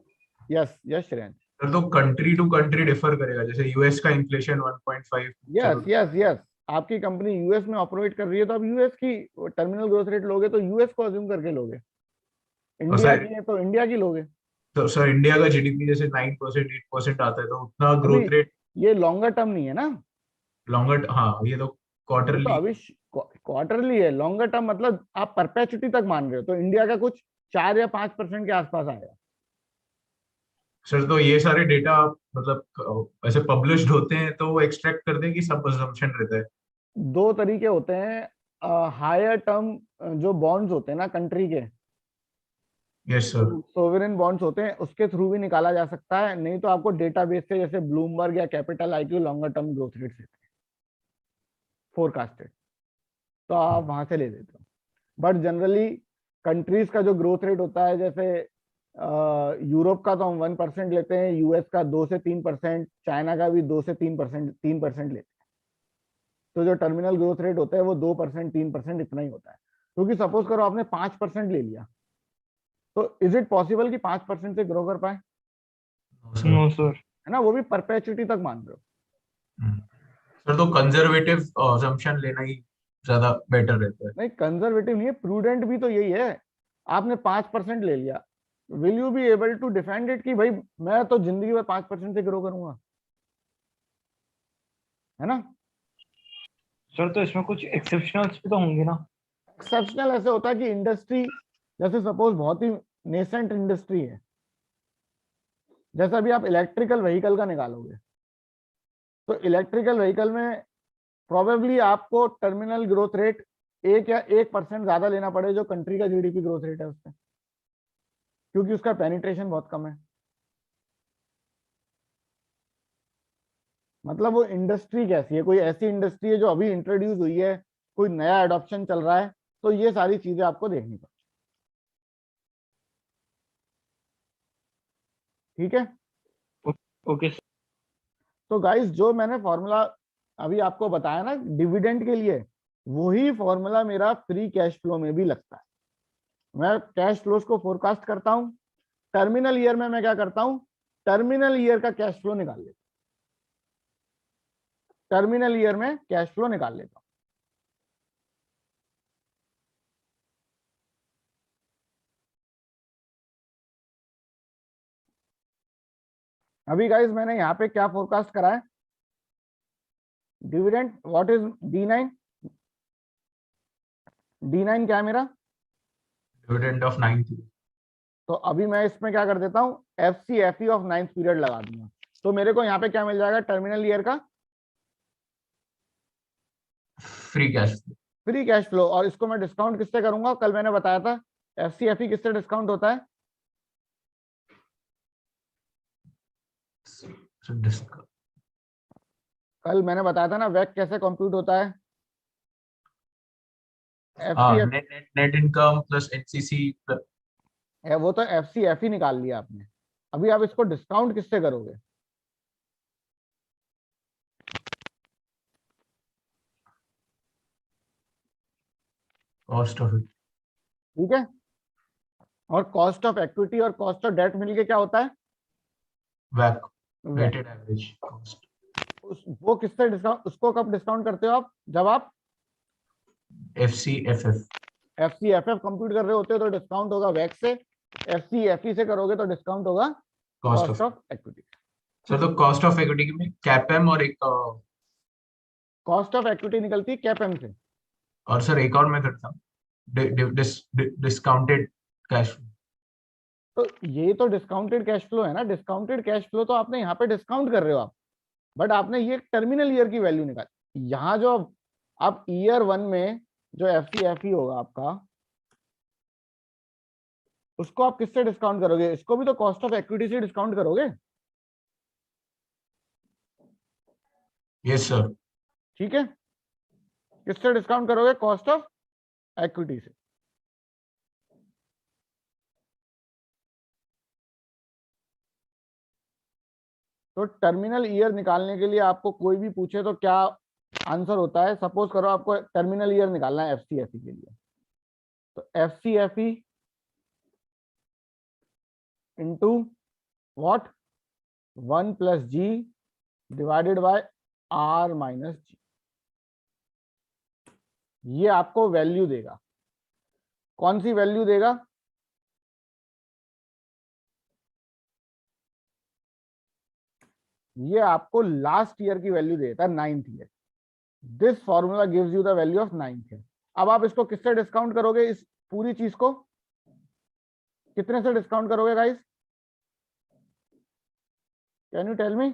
Yes yes Shreyansh. सर तो कंट्री टू कंट्री डिफर करेगा, जैसे यूएस का इन्फ्लेशन 1.5। यस यस यस, आपकी कंपनी यूएस में ऑपरेट कर रही है तो आप यूएस की टर्मिनल ग्रोथ रेट लोगे तो यूएस को अज्यूम करके लोगे, इंडिया सर- की है तो इंडिया की लोगे। तो सर इंडिया का जीडीपी जैसे 9% 8% आता है, तो उतना ग्रोथ रेट ये लॉन्गर टर्म नहीं है ना, लॉन्गर, हाँ ये तो ये तो क्वार्टरली। अभी क्वार्टरली है। लॉन्गर टर्म मतलब आप परपेचुइटी तक मान रहे हो, तो इंडिया का कुछ 4 या 5% के आसपास आएगा। सर तो ये सारे डेटा मतलब ऐसे पब्लिश्ड होते हैं तो वो एक्सट्रैक्ट करते हैं कि सब अजम्पशन रहता है? दो तरीके होते हैं हायर टर्म जो बॉन्ड्स होते हैं ना कंट्री के, यस सर। सोवरेन बॉन्ड्स होते हैं, उसके थ्रू भी निकाला जा सकता है, नहीं तो आपको डेटाबेस से जैसे ब्लूमबर्ग या capital IQ longer term growth rate से फोरकास्टेड, तो आप वहां से ले लेते हो। बट जनरली कंट्रीज का जो ग्रोथ रेट होता है, जैसे यूरोप का तो हम 1% लेते हैं, यूएस का 2 से 3%, चाइना का भी 2 से 3%, 3% लेते हैं। तो जो टर्मिनल ग्रोथ रेट होता है वो 2%, 3% इतना ही होता है। क्योंकि सपोज करो आपने 5% ले लिया, तो इज इट पॉसिबल कि 5% से ग्रो कर पाए? No sir. है ना, वो भी परपेचुइटी तक मान रहे हो। सर तो कंजर्वेटिव असम्पशन लेना ही ज्यादा बेटर रहता है। नहीं, कंजर्वेटिव नहीं है, प्रूडेंट भी तो यही है। आपने 5% ले लिया, will you be able to defend it कि भाई मैं तो जिंदगी में 5% से ग्रो करूंगा? है ना। सर तो इसमें कुछ एक्सेप्शनल्स भी तो होंगे ना? एक्सेप्शनल ऐसे होता है कि इंडस्ट्री, जैसे सपोज बहुत ही नेसेंट इंडस्ट्री है, जैसा अभी आप इलेक्ट्रिकल व्हीकल का निकालोगे, तो इलेक्ट्रिकल व्हीकल में प्रोबेबली आपको टर्मिनल ग्रोथ रेट 1% ज्यादा लेना पड़े जो कंट्री का जीडीपी ग्रोथ रेट है उससे, क्योंकि उसका पेनिट्रेशन बहुत कम है। मतलब वो इंडस्ट्री कैसी है, कोई ऐसी इंडस्ट्री है जो अभी इंट्रोड्यूस हुई है, कोई नया एडॉप्शन चल रहा है, तो ये सारी चीजें आपको देखनी पड़ती। ठीक है। Okay sir. तो गाइस जो मैंने फॉर्मूला अभी आपको बताया ना डिविडेंड के लिए, वही फॉर्मूला मेरा फ्री कैश फ्लो में भी लगता है। मैं कैश फ्लोज को फोरकास्ट करता हूं, टर्मिनल ईयर में मैं क्या करता हूं, टर्मिनल ईयर का कैश फ्लो निकाल लेता हूं, टर्मिनल ईयर में कैश फ्लो निकाल लेता हूं। अभी गाइस मैंने यहाँ पे क्या फोरकास्ट करा है, dividend what is D9, D9 क्या है मेरा, डिविडेंड ऑफ 9th। तो अभी मैं इसमें क्या कर देता हूँ FCFE ऑफ 9th पीरियड लगा दूंगा, तो मेरे को यहाँ पे क्या मिल जाएगा, टर्मिनल ईयर का free cash flow. Free cash flow. और इसको मैं डिस्काउंट किससे करूंगा, कल मैंने बताया था FCFE किससे डिस्काउंट होता है, कल मैंने बताया था ना वैक कैसे कंप्यूट होता है, FCF net income plus NCC. वो तो FCFE निकाल लिया आपने, अभी आप इसको डिस्काउंट किससे करोगे, कॉस्ट ऑफ इट। ठीक है। और कॉस्ट ऑफ इक्विटी और कॉस्ट ऑफ डेट मिलके क्या होता है, वैक, वैक। Weighted average cost. वो किससे डिस्काउंट, उसको कब डिस्काउंट करते हो आप, जब आप FCFF। FCFF कंप्यूट कर रहे होते हो तो डिस्काउंट होगा वैक से, FCFE से करोगे तो डिस्काउंट होगा cost cost of. Of equity. Sir तो कॉस्ट ऑफ इक्विटी में कैपएम और एक कॉस्ट ऑफ इक्विटी निकलती है कैपएम से। और सर एक और मैं करता हूँ, डिस्काउंटेड कैश फ्लो। तो ये तो डिस्काउंटेड कैश फ्लो है ना, डिस्काउंटेड कैश फ्लो तो आपने यहाँ पे डिस्काउंट कर रहे हो आप, बट आपने ये टर्मिनल ईयर की वैल्यू निकाली। यहाँ जो आप ईयर 1 में जो FCFE होगा आपका, उसको आप किससे डिस्काउंट करोगे, इसको भी तो कॉस्ट ऑफ इक्विटी से डिस्काउंट करोगे। Yes sir. ठीक है, किससे डिस्काउंट करोगे, कॉस्ट ऑफ इक्विटी से। तो टर्मिनल ईयर निकालने के लिए आपको कोई भी पूछे तो क्या आंसर होता है, सपोज करो आपको टर्मिनल ईयर निकालना है FCFE के लिए, तो FCFE into what 1+G divided by R-G, ये आपको वैल्यू देगा। कौन सी वैल्यू देगा, ये आपको लास्ट ईयर की वैल्यू देता है 9th year. This formula gives you the value of 9th year. अब आप इसको किससे डिस्काउंट करोगे, इस पूरी चीज को कितने से डिस्काउंट करोगे guys, can you tell me,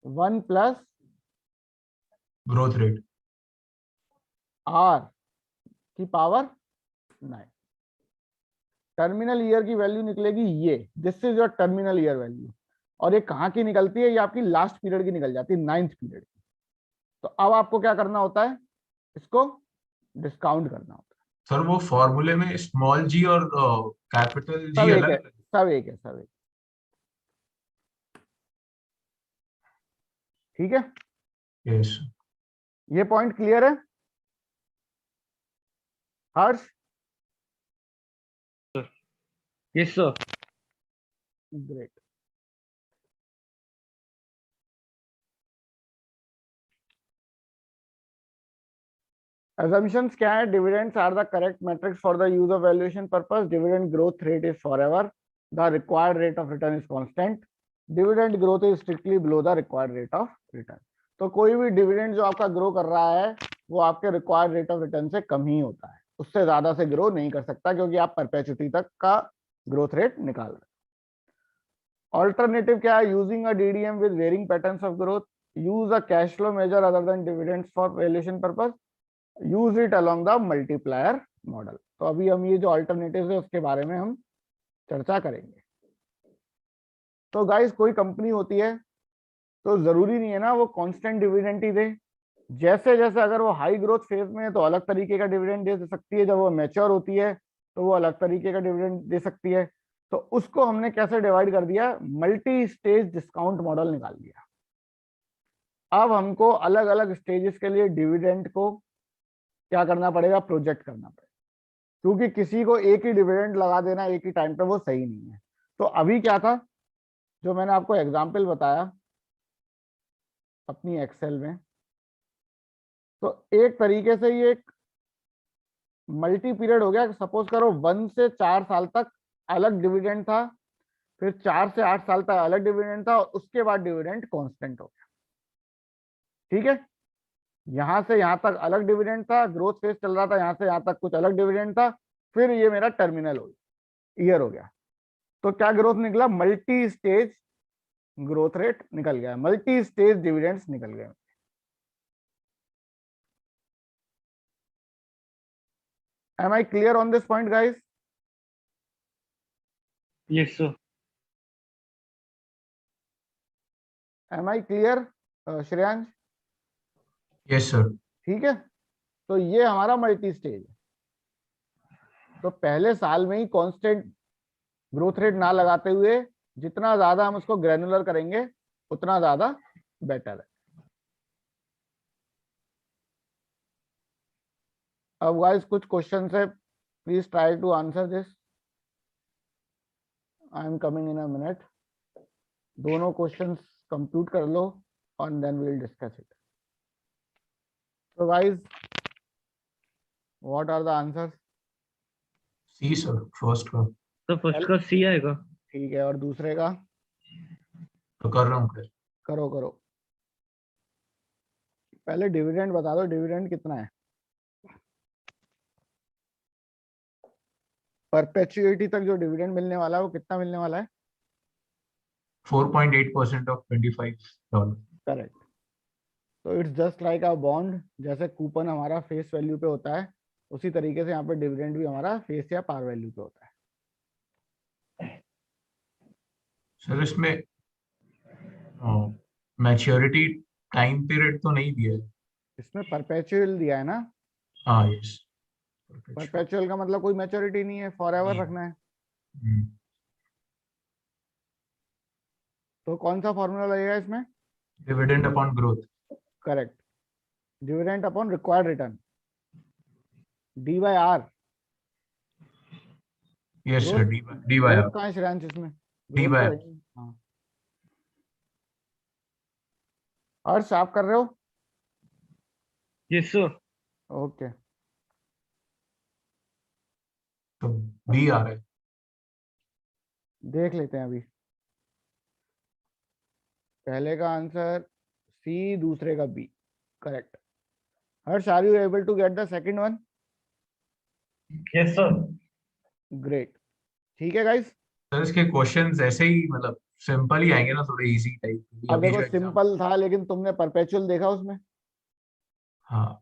1+G growth rate R की पावर 9। टर्मिनल ईयर की वैल्यू निकलेगी ये, this is your terminal year value. और ये कहाँ की निकलती है? ये आपकी लास्ट पीरियड की निकल जाती है, 9th पीरियड की। तो अब आपको क्या करना होता है? इसको डिस्काउंट करना होता सर, वो फॉर्मूले में स्मॉल जी और कैपिटल है। जी सब एक अलग है, अलग। सब एक है, सब एक। ठीक है, यस ये पॉइंट क्लियर है हर्ष? Yes, sir. ग्रेट। assumptions क्या है? dividends are the correct metrics for the use of valuation purpose. Dividend growth rate is forever. The required rate of return is constant. Dividend growth is strictly below the required rate of return. तो कोई भी dividend जो आपका grow कर रहा है वो आपके रिक्वायर्ड रेट ऑफ रिटर्न से कम ही होता है, उससे ज्यादा से ग्रो नहीं कर सकता, क्योंकि आप परपेचुटी तक का ग्रोथ रेट निकाल रहे हैं। ऑल्टरनेटिव क्या है? Using a DDM with varying patterns of growth, use a cash flow measure other than dividends for valuation purpose, use it along the multiplier model. तो अभी हम ये जो ऑल्टरनेटिव है उसके बारे में हम चर्चा करेंगे। तो गाइस, कोई कंपनी होती है तो जरूरी नहीं है ना वो कांस्टेंट डिविडेंड ही दे। जैसे जैसे अगर वो हाई ग्रोथ फेज में है तो अलग तरीके का डिविडेंड दे सकती है, जब वो मैच्योर होती है तो वो अलग तरीके का डिविडेंड दे सकती है। तो उसको हमने कैसे डिवाइड कर दिया? मल्टी स्टेज डिस्काउंट मॉडल निकाल दिया। अब हमको अलग अलग स्टेजेस के लिए डिविडेंड को क्या करना पड़ेगा? प्रोजेक्ट करना पड़ेगा, क्योंकि किसी को एक ही डिविडेंड लगा देना एक ही टाइम पे वो सही नहीं है। तो अभी क्या था जो मैंने आपको एग्जांपल बताया अपनी एक्सेल में, तो एक तरीके से ये एक मल्टी पीरियड हो गया। सपोज करो 1 से 4 साल तक अलग डिविडेंड था, फिर 4 से 8 साल तक अलग डिविडेंड था, और उसके बाद डिविडेंड कांस्टेंट हो गया। ठीक है, यहां से यहां तक अलग डिविडेंड था, ग्रोथ फेज चल रहा था, यहां से यहां तक कुछ अलग डिविडेंड था, फिर ये मेरा टर्मिनल ईयर हो गया। तो क्या ग्रोथ निकला? मल्टी स्टेज ग्रोथ रेट निकल गया, मल्टी स्टेज डिविडेंड्स निकल गए। Am I clear on this point, guys? Yes, sir. Am I clear, Shreyansh? Yes sir. ठीक है, तो ये हमारा मल्टी स्टेज है। तो पहले साल में ही कांस्टेंट ग्रोथ रेट ना लगाते हुए जितना ज्यादा हम उसको ग्रैनुलर करेंगे उतना ज्यादा बेटर है। अब गाइस कुछ क्वेश्चन है, please try to answer this. I am coming in a minute. दोनों क्वेश्चंस कंप्यूट कर लो और then we will discuss it. तो guys, what are the answers? C sir, first का तो फर्स्ट का सी आएगा। ठीक है, और दूसरे का? तो कर रहा हूँ। करो करो, पहले डिविडेंड बता दो, डिविडेंड कितना है? परपेचुइटी तक जो डिविडेंड मिलने वाला है वो कितना मिलने वाला है? 4.8% ऑफ $25। करेक्ट। तो it's just like a bond, जैसे कूपन हमारा फेस वैल्यू पे होता है उसी तरीके से यहाँ पे डिविडेंड भी हमारा फेस या पार वैल्यू पे होता है। सर, इसमें मैच्योरिटी टाइम पीरियड तो नहीं दिया है। इसमें परपेचुअल दिया है ना? हाँ यस। परपेचुअल का मतलब कोई मैच्योरिटी नहीं है, फॉर एवर रखना है। तो कौन सा फॉर्मूला लगेगा इसमें? Dividend upon growth. Correct, dividend upon required return, D by R. Yes sir, D by growth R. कहाँ है श्रेयांश इसमें? डी ग्रोथ बाय तो आर। है ही। हाँ, हर्ष आप कर रहे हो? Yes sir. ओके, तो बी आ रहा है। देख लेते हैं अभी। पहले का आंसर सी, दूसरे का B. Correct. Harsh, are you able to get the second one? Yes sir. Great. ठीक है गाइस, सर, इसके क्वेश्चंस ऐसे ही मतलब सिंपल ही आएंगे ना, थोड़े इजी टाइप। अब अभी देखो जो एग्जाम सिंपल था लेकिन तुमने परपेचुअल देखा उसमें? हाँ,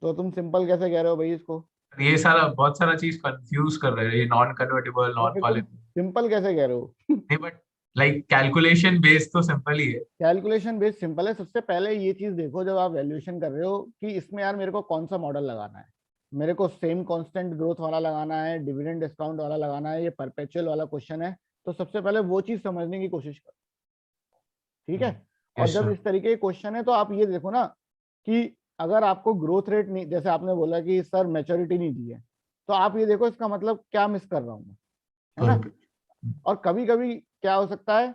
तो तुम सिंपल कैसे कह रहे हो भाई इसको? ये सारा बहुत सारा चीज कंफ्यूज कर रहे हैं, ये नॉन कन्वर्टेबल, तो नॉन फिर तुम कॉलेबल। सिंपल कैसे कह रहे हो? नहीं, बट लाइक कैलकुलेशन बेस्ड तो सिंपल ही है। कैलकुलेशन बेस सिंपल है। सबसे पहले ये चीज देखो जब आप वैल्यूएशन कर रहे हो कि इसमें यार मेरे को कौन सा मॉडल लगाना है। मेरे को सेम कांस्टेंट ग्रोथ वाला लगाना है, डिविडेंड डिस्काउंट वाला लगाना है, ये परपेचुअल वाला क्वेश्चन है। तो सबसे पहले वो चीज समझने की कोशिश करो, ठीक है। और यस जब सर। इस तरीके के क्वेश्चन है तो आप ये देखो ना कि अगर आपको ग्रोथ रेट नहीं, जैसे आपने बोला कि सर मैच्योरिटी नहीं दी है, तो आप ये देखो इसका मतलब क्या मिस कर रहा हूँ मैं, है ना। और कभी कभी क्या हो सकता है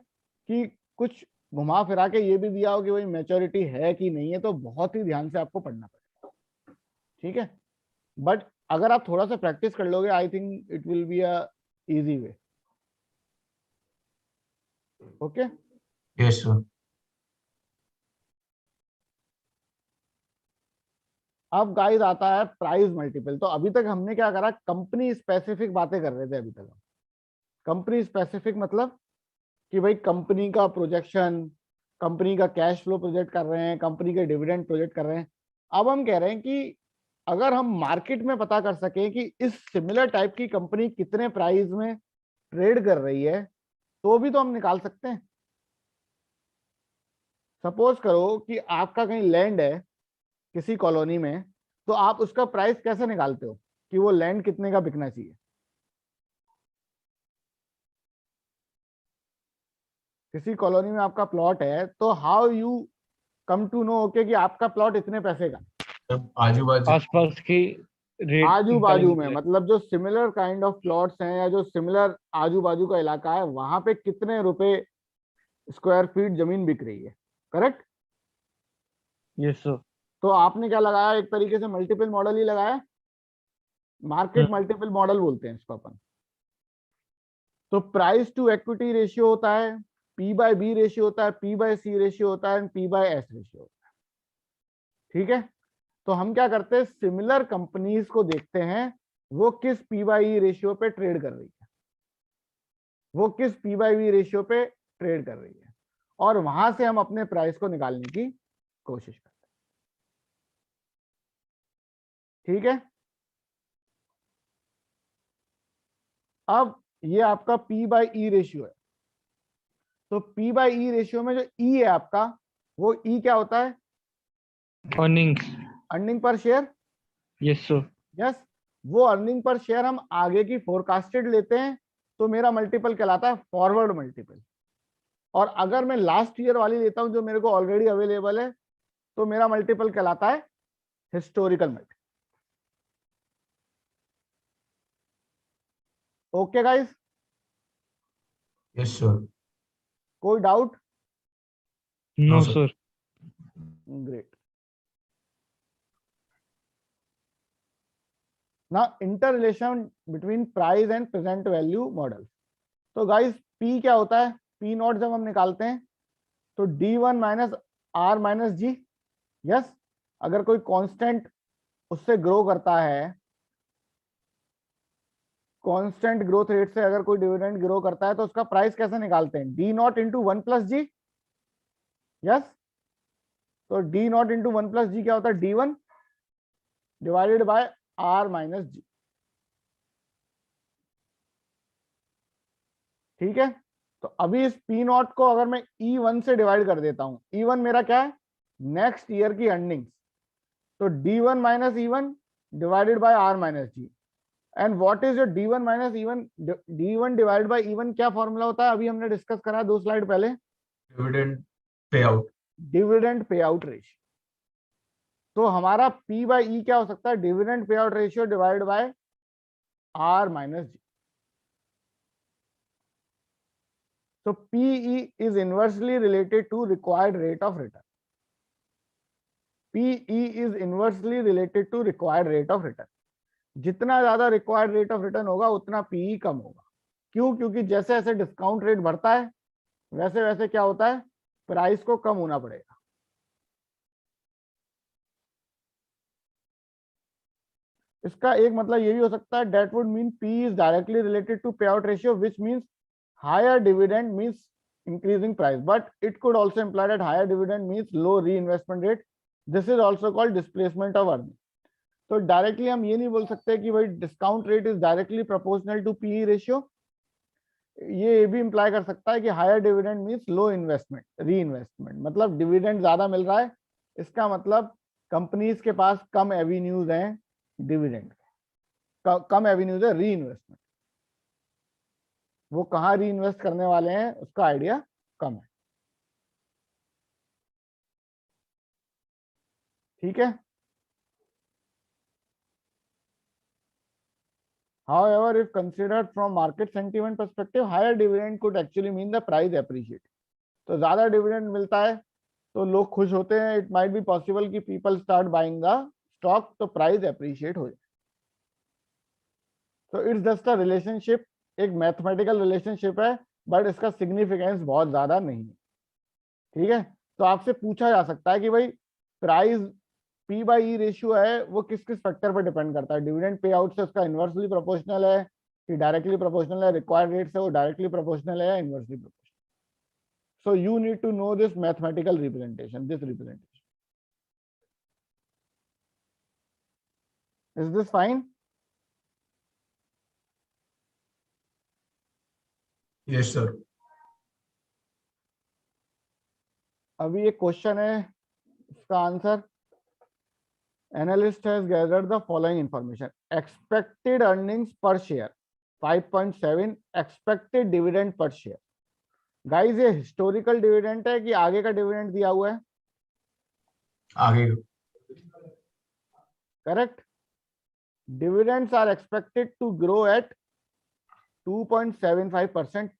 कि कुछ घुमा फिरा के ये भी दिया हो कि भाई मैच्योरिटी है कि नहीं है, तो बहुत ही ध्यान से आपको पढ़ना पड़ेगा, ठीक है। बट अगर आप थोड़ा सा प्रैक्टिस कर लोगे, I think it will be a easy way. Okay, yes sir. अब गाइस आता है प्राइस मल्टीपल। तो अभी तक हमने क्या करा, कंपनी स्पेसिफिक बातें कर रहे थे अभी तक। कंपनी स्पेसिफिक मतलब कि भाई कंपनी का प्रोजेक्शन, कंपनी का कैश फ्लो प्रोजेक्ट कर रहे हैं, कंपनी के डिविडेंड प्रोजेक्ट कर रहे हैं। अब हम कह रहे हैं कि अगर हम मार्केट में पता कर सकें कि इस सिमिलर टाइप की कंपनी कितने प्राइस में ट्रेड कर रही है, तो भी तो हम निकाल सकते हैं। सपोज करो कि आपका कहीं लैंड है किसी कॉलोनी में, तो आप उसका प्राइस कैसे निकालते हो कि वो लैंड कितने का बिकना चाहिए? किसी कॉलोनी में आपका प्लॉट है, तो how you come to know okay कि आपका प्लॉट इतने पैसे का? आजू बाजू। आसपास की रेट आजू बाजू निकालने के में लिए। मतलब जो सिमिलर काइंड ऑफ प्लॉट्स हैं या जो सिमिलर आजू बाजू का इलाका है, वहां पे कितने रुपए स्क्वायर फीट जमीन बिक रही है, करेक्ट। Yes sir. तो आपने क्या लगाया, एक तरीके से मल्टीपल मॉडल ही लगाया, मार्केट मल्टीपल मॉडल बोलते हैं इसको अपन। तो प्राइस टू इक्विटी रेशियो होता है, पी बाय बी रेशियो होता है, पी बाय सी रेशियो होता है, पी बाय एस रेशियो होता है, ठीक है। तो हम क्या करते हैं, सिमिलर कंपनीज को देखते हैं वो किस पी बाई ई रेशियो पे ट्रेड कर रही है, वो किस पी बाई वी रेशियो पे ट्रेड कर रही है, और वहां से हम अपने प्राइस को निकालने की कोशिश करते हैं, ठीक है। अब ये आपका पी बाई ई रेशियो है। तो पी बाई ई रेशियो में जो ई है आपका, वो ई क्या होता है? Earnings. Earning per share. Yes sir. Yes, वो अर्निंग पर शेयर हम आगे की फोरकास्टेड लेते हैं, तो मेरा मल्टीपल कहलाता है फॉरवर्ड मल्टीपल। और अगर मैं लास्ट ईयर वाली लेता हूं जो मेरे को ऑलरेडी अवेलेबल है, तो मेरा मल्टीपल कहलाता है historical multiple. Okay guys, yes sir. कोई doubt? No sir. Sir. Great. ना inter relation between price and present value model. तो गाइस पी क्या होता है? पी नॉट जब हम निकालते हैं तो D one minus R minus G. Yes, अगर कोई कांस्टेंट उससे ग्रो करता है, कांस्टेंट ग्रोथ रेट से अगर कोई डिविडेंड ग्रो करता है, तो उसका प्राइस कैसे निकालते हैं? D nought into one plus G. Yes, तो D nought into one plus G क्या होता है? D one divided by R minus G, ठीक है। तो अभी इस पी नॉट को अगर मैं ई वन से डिवाइड कर देता हूं, ई वन मेरा क्या है? नेक्स्ट ईयर की अर्निंग्स। तो D one minus E one divided by R minus G. And what is your D one minus E one? D one divide by E one क्या formula होता है? अभी हमने डिस्कस करा 2 स्लाइड पहले, dividend pay out. Dividend pay out ratio. तो हमारा P by E क्या हो सकता है? डिविडेंड पे out ratio divide by R minus G. So PE is inversely related to required rate of return. PE is inversely related to required rate of return. जितना ज्यादा required rate of return होगा उतना PE कम होगा। क्यों? क्योंकि जैसे जैसे discount rate बढ़ता है वैसे वैसे क्या होता है, प्राइस को कम होना पड़ेगा। इसका एक मतलब ये भी हो सकता है, that would mean P is directly related to pay out ratio, which means higher dividend means increasing price, but it could also imply that higher dividend means low reinvestment rate, this is also called displacement of earning. तो directly हम ये नहीं बोल सकते कि भाई discount rate is directly proportional to PE ratio. ये भी इंप्लाई कर सकता है कि higher dividend means low investment, reinvestment, मतलब डिविडेंड ज्यादा मिल रहा है, इसका मतलब कंपनीज के पास कम एवेन्यूज हैं डिविडेंड, कम एवेन्यूज है री इन्वेस्टमेंट, वो कहाँ री इन्वेस्ट करने वाले हैं उसका आइडिया कम है। ठीक है। However, if considered from market sentiment perspective, higher dividend could actually mean the price appreciate. तो ज्यादा डिविडेंड मिलता है तो लोग खुश होते हैं, इट माइट बी पॉसिबल कि people start buying the stock, तो प्राइस अप्रिशिएट हो जाए। तो इट्स जस्ट अ रिलेशनशिप, एक मैथमेटिकल रिलेशनशिप है, बट इसका सिग्निफिकेंस बहुत ज्यादा नहीं है। ठीक है। तो आपसे पूछा जा सकता है कि भाई price P by E ratio है वो किस किस फैक्टर पर डिपेंड करता है, डिविडेंड पे आउट से उसका इनवर्सली प्रोपोर्शनल है कि डायरेक्टली प्रोपोर्शनल है, रिक्वायर्ड रेट से वो डायरेक्टली प्रोपोर्शनल है या inversely proportional. So you need to know this mathematical representation, this representation. Is this fine? Yes, sir. अभी एक क्वेश्चन है, इसका answer, analyst has gathered the following information, expected earnings per share 5.7, expected dividend per share. Guys ये historical dividend है कि आगे का dividend दिया हुआ है? आगे। Correct. Dividends are expected to grow at 2.75%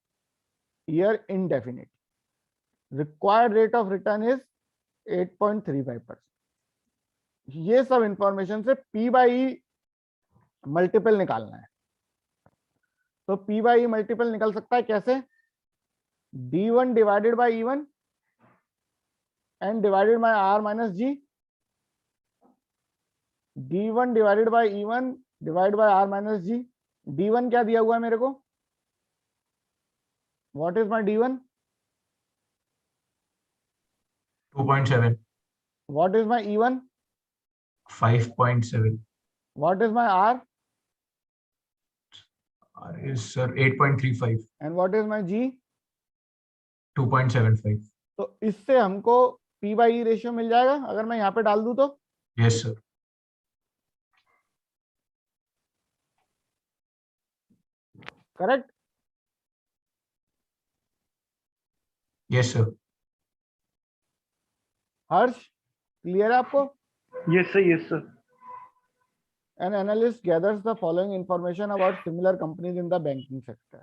year indefinite. Required rate of return is 8.35%. ये सब इंफॉर्मेशन से P बाई E मल्टीपल निकालना है। तो P बाई E मल्टीपल निकल सकता है कैसे? D1 divided by E1 and divided by R minus G, D1 divided by E1 divide by R minus G। D1 क्या दिया हुआ है मेरे को? What is my D1? 2.7. What is my E1? 5.7. What is my R? Is sir 8.35. And what is my G? 2.75. तो इससे हमको P by E ratio मिल जाएगा अगर मैं यहाँ पे डाल दूं तो। Yes, sir. Correct. Yes, sir. हर्ष क्लियर है आपको? Yes, sir. Yes, sir. An analyst gathers the following information about similar companies in the banking sector.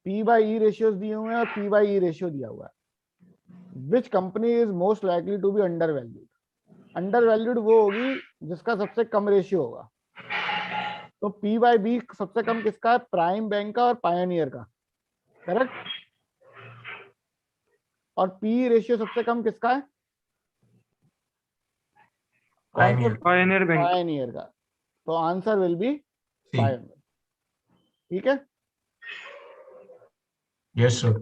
P by E ratios दिए हुए हैं और P by E ratio दिया हुआ है। Which company is most likely to be undervalued? Undervalued वो होगी जिसका सबसे कम रेशियो होगा। तो P by B सबसे कम किसका है? प्राइम बैंक का और पायोनियर का। करेक्ट। और P रेशियो सबसे कम किसका है? Pioneer. Pioneer Bank. पायोनियर का। तो answer will be C. Pioneer. ठीक है। Yes, sir.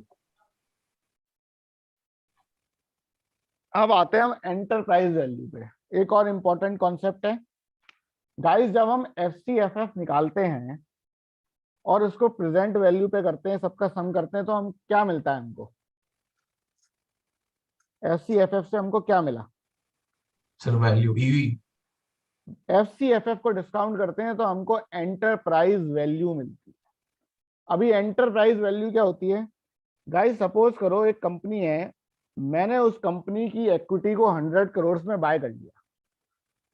अब आते हैं हम एंटरप्राइज वैल्यू पे। एक और इंपॉर्टेंट कॉन्सेप्ट है गाइस, जब हम FCFF निकालते हैं और उसको प्रेजेंट वैल्यू पे करते हैं, सबका सम करते हैं, तो हम क्या मिलता है हमको? FCFF से हमको क्या मिला? Sir value EV. FCFF को डिस्काउंट करते हैं तो हमको एंटरप्राइज वैल्यू मिलती है। अभी एंटरप्राइज वैल्यू क्या होती है गाइस? सपोज करो एक कंपनी है, मैंने उस कंपनी की इक्विटी को 100 करोड़ में बाय कर लिया,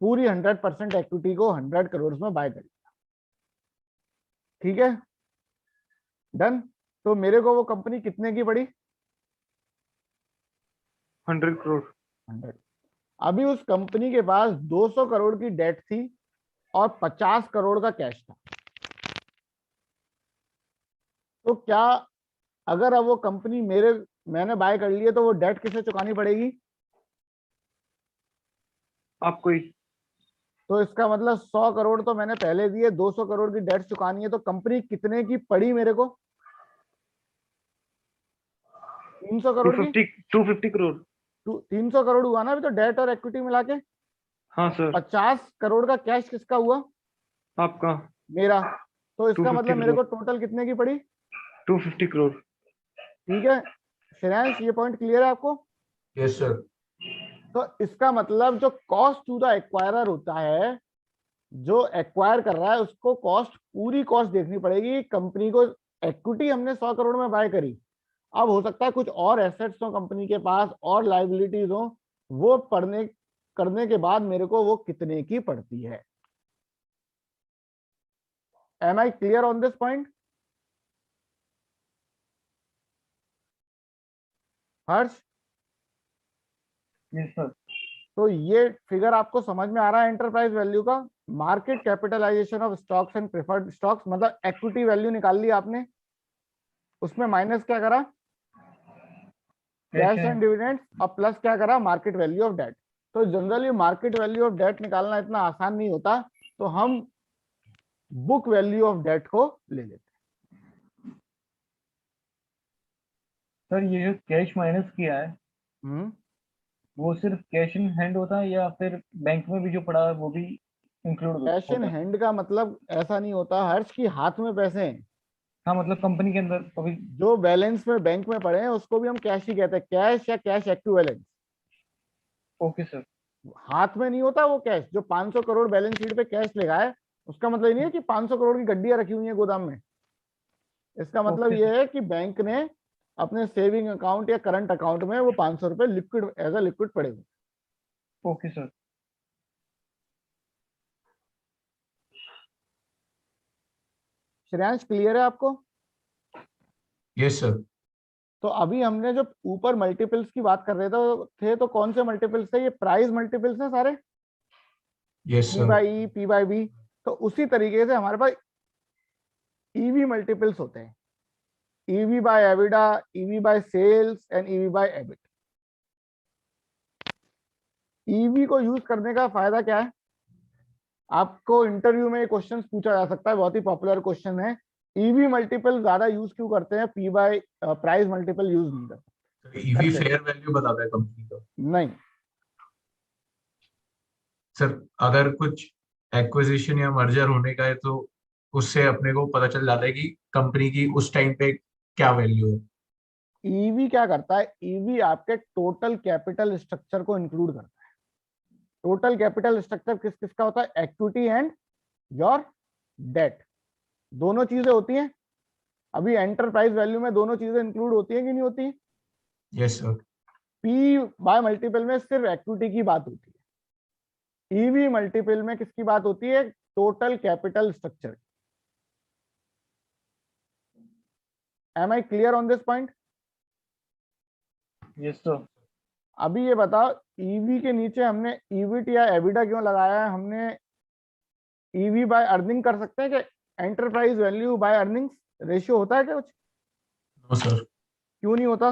पूरी 100% इक्विटी को 100 करोड़ में बाय कर लिया। ठीक है, डन। तो मेरे को वो कंपनी कितने की पड़ी? 100 crore. 100। अभी उस कंपनी के पास 200 करोड़ की डेट थी और 50 करोड़ का कैश था। तो क्या अगर अब वो कंपनी मैंने बाय कर लिया तो वो डेट किसे चुकानी पड़ेगी? आपको ही. तो इसका मतलब 100 करोड़ तो मैंने पहले दिए, 200 करोड़ की डेट चुकानी है, तो कंपनी कितने की पड़ी मेरे को? 300 करोड़ की। 250 crore. 300 करोड़ हुआ ना अभी तो डेट और इक्विटी मिला के। हाँ सर 50 करोड़ का कैश किसका हुआ? आपका मेरा। तो इसका 250 मतलब मेरे को करोड़। टोटल कितने की पड़ी? 250 करोड़। ठीक है श्रेयांश, ये पॉइंट क्लियर है आपको? Yes sir. तो इसका मतलब जो कॉस्ट टू द एक्वायरर होता है, जो एक्वायर कर रहा है उसको कॉस्ट, पूरी कॉस्ट देखनी पड़ेगी। कंपनी को इक्विटी हमने 100 करोड़ में बाय करी, अब हो सकता है कुछ और एसेट्स हो कंपनी के पास और लाइबिलिटीज हो, वो पढ़ने करने के बाद मेरे को वो कितने की पड़ती है। Am I clear on this point? Harsh? Yes sir. तो ये फिगर आपको समझ में आ रहा है एंटरप्राइज वैल्यू का? Market capitalisation of stocks and preferred stocks, मतलब इक्विटी वैल्यू निकाल ली आपने, उसमें माइनस क्या करा? कैश एंड डिविडेंड, और प्लस क्या करा? Market value of debt. तो generally market value of debt निकालना इतना आसान नहीं होता, तो हम बुक वैल्यू ऑफ डेट को ले लेते सर ये जो कैश माइनस किया है हैं। वो सिर्फ कैश इन हैंड होता है या फिर बैंक में भी जो पड़ा है वो भी इंक्लूड कैश इन होता है? हैंड का मतलब ऐसा नहीं होता हर्ष की हाथ में पैसे हैं, हाँ मतलब कंपनी के अंदर अभी। जो बैलेंस में बैंक में पड़े हैं उसको भी हम कैश ही कहते हैं, कैश या कैश एक्विवेलेंट। Okay sir. हाथ में नहीं होता वो कैश। जो 500 करोड़ बैलेंस शीट पे कैश लगा है उसका मतलब ये नहीं है कि 500 करोड़ की गड्डियां रखी हुई हैं गोदाम में। इसका मतलब ओके ये सर। है कि बैंक ने अपने सेविंग अकाउंट या करंट अकाउंट में वो 500 रुपए लिक्विड एज अ लिक्विड पड़े हुए। Okay sir. श्रेयांश क्लियर है आपको? Yes sir. तो अभी हमने जो ऊपर मल्टीपल्स की बात कर रहे थे तो कौन से मल्टीपल्स थे? ये प्राइस मल्टीपल्स हैं सारे, यस ई sir. By E, P by B. तो उसी तरीके से हमारे पास ईवी मल्टीपल्स होते हैं, EV by EBITDA, EV by sales and EV by EBIT. EV को यूज करने का फायदा क्या है? आपको इंटरव्यू में क्वेश्चन पूछा जा सकता है, बहुत ही पॉपुलर क्वेश्चन है, ईवी मल्टीपल ज्यादा यूज क्यों करते हैं, P by price multiple use नहीं करते? ईवी फेयर वैल्यू बताता है कंपनी का। नहीं। सर अगर कुछ एक्विजिशन या मर्जर होने का है तो उससे अपने को पता चल जाता है कि कंपनी की उस टाइम पे क्या वैल्यू है। ईवी क्या करता है? ईवी आपके टोटल कैपिटल स्ट्रक्चर को इंक्लूड करता है। टोटल कैपिटल स्ट्रक्चर किस किस का होता है? इक्विटी एंड योर डेट, दोनों चीजें होती हैं। अभी एंटरप्राइज वैल्यू में दोनों चीजें इंक्लूड होती हैं कि नहीं होती? Yes sir. P bye multiple में सिर्फ इक्विटी की बात होती है, ईवी मल्टीपल में किसकी बात होती है? Total capital structure. Am I clear on this point? Yes sir. अभी ये बताओ, ईवी के नीचे हमने ईबिट या एबिडा क्यों लगाया है? हमने ईवी बाय अर्निंग कर सकते हैं कि enterprise value by earnings ratio होता है क्या कुछ? No sir. क्यों नहीं होता?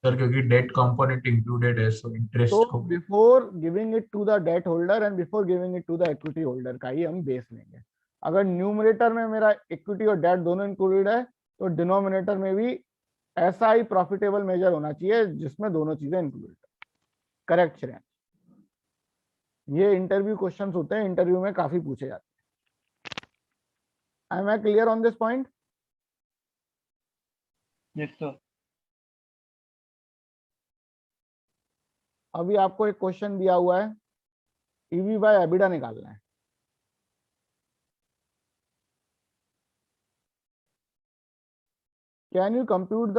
सर क्योंकि डेट कंपोनेंट इंक्लूडेड है, सो तो इंटरेस्ट को। Before giving it to the debt holder and before giving it to the equity holder का ही हम बेस लेंगे। अगर न्यूमरेटर में मेरा इक्विटी और डेट दोनों इंक्लूडेड है तो डिनोमिनेटर में भी ऐसा ही प्रॉफिटेबल मेजर होना चाहिए जिसमें दोनों चीजें इंक्लूडेड। करेक्ट श्रेयांश? ये इंटरव्यू क्वेश्चंस होते हैं, इंटरव्यू में काफी पूछे जाते हैं। I am clear on this point? Yes sir. अभी आपको एक क्वेश्चन दिया हुआ है, ईवी बाय एबिडा निकालना है। Can you compute the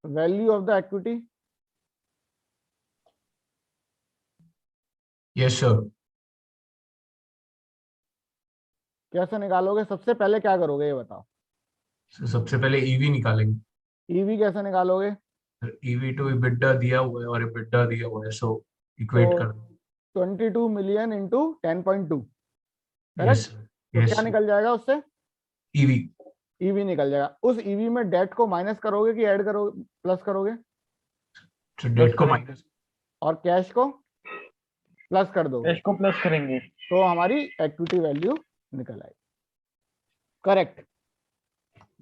value of the equity? Yes sir. कैसे निकालोगे? सबसे पहले क्या करोगे ये बताओ? सबसे पहले ईवी निकालेंगे। ईवी कैसे निकालोगे? ईवी टू इबिडा दिया हुआ है और इबिडा दिया हुआ है, सो इक्वेट तो कर। 22 मिलियन इंटू 10.2, यस करेक्ट? तो यस क्या निकल जाएगा उससे? ईवी। ईवी निकल जाएगा। उस ईवी में डेट को माइनस करोगे कि ऐड करोगे, प्लस करोगे? तो डेट को माइनस। और कैश को प्लस कर दोगे कैश को प्लस करेंगे। तो हमारी इक्विटी वैल्यू निकल आएगी। Correct?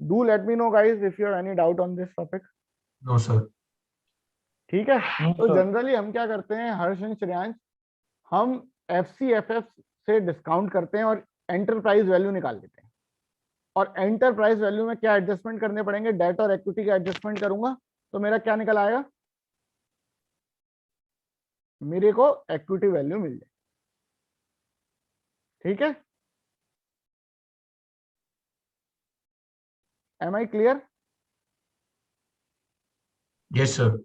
Do let me know guys if you have any doubt on this topic. No sir. ठीक है। तो sir. जनरली हम क्या करते हैं हर्ष एंड श्रेयांश, हम FCFF से डिस्काउंट करते हैं और एंटरप्राइज वैल्यू निकाल लेते हैं। और एंटरप्राइज वैल्यू में क्या एडजस्टमेंट करने पड़ेंगे, डेट और इक्विटी का एडजस्टमेंट करूंगा तो मेरा क्या निकल आएगा, मेरे को इक्विटी वैल्यू मिल जाए। ठीक है, am I clear? Yes sir.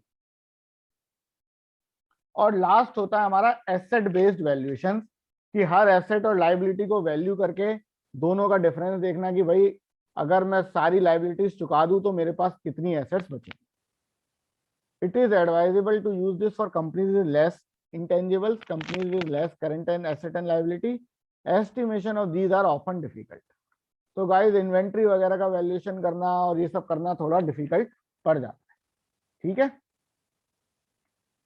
और लास्ट होता है हमारा एसेट बेस्ड वैल्यूएशन, कि हर एसेट और लाइबिलिटी को वैल्यू करके दोनों का डिफरेंस देखना कि भाई अगर मैं सारी लाइबिलिटीज चुका दूं तो मेरे पास कितनी एसेट्स बचेंगी। It is advisable to use this for companies with less intangibles, companies with less current and asset and liability. Estimation of these are often difficult. तो गाइस इन्वेंट्री वगैरह का वैल्यूएशन करना और ये सब करना थोड़ा डिफिकल्ट पड़ जाता है। ठीक है,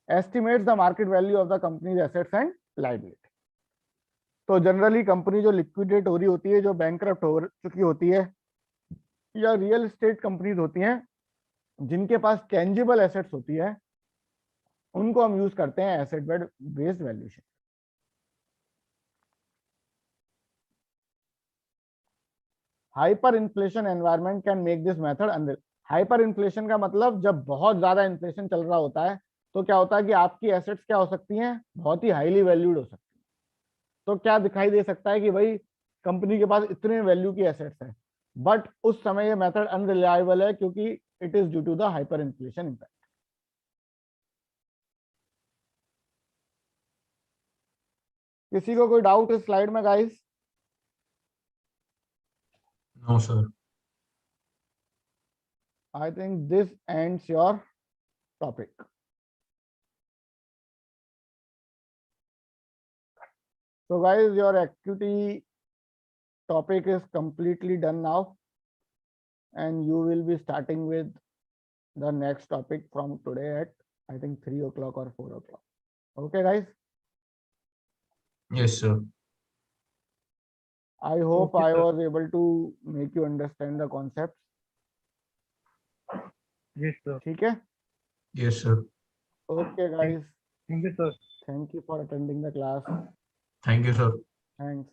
estimates the market value of the companies assets and liability. तो जनरली कंपनी जो लिक्विडेट हो रही होती है, जो बैंकरप्ट हो चुकी होती है, या रियल एस्टेट कंपनीज होती हैं जिनके पास टेंजिबल एसेट्स होती है, उनको हम यूज करते हैं asset based valuation. Hyper inflation environment can make this method unreliable. Hyper inflation का मतलब जब बहुत ज्यादा इन्फ्लेशन चल रहा होता है तो क्या होता है कि आपकी एसेट्स क्या हो सकती हैं, बहुत ही हाईली वैल्यूड हो सकती हैं। तो क्या दिखाई दे सकता है कि भाई कंपनी के पास इतने वैल्यू की एसेट्स हैं, बट उस समय ये मेथड अनरिलायबल है क्योंकि it is due to the hyperinflation impact. किसी को कोई डाउट इस स्लाइड में guys? No sir. I think this ends your topic. So guys, your equity topic is completely done now, and you will be starting with the next topic from today at I think 3 o'clock or 4 o'clock. Okay guys, yes sir. I hope Okay, I sir. was able to make you understand the concepts. Yes, sir. ठीक है? Yes sir. Okay guys, Thank you, sir. thank you for attending the class. Thank you sir. Thanks.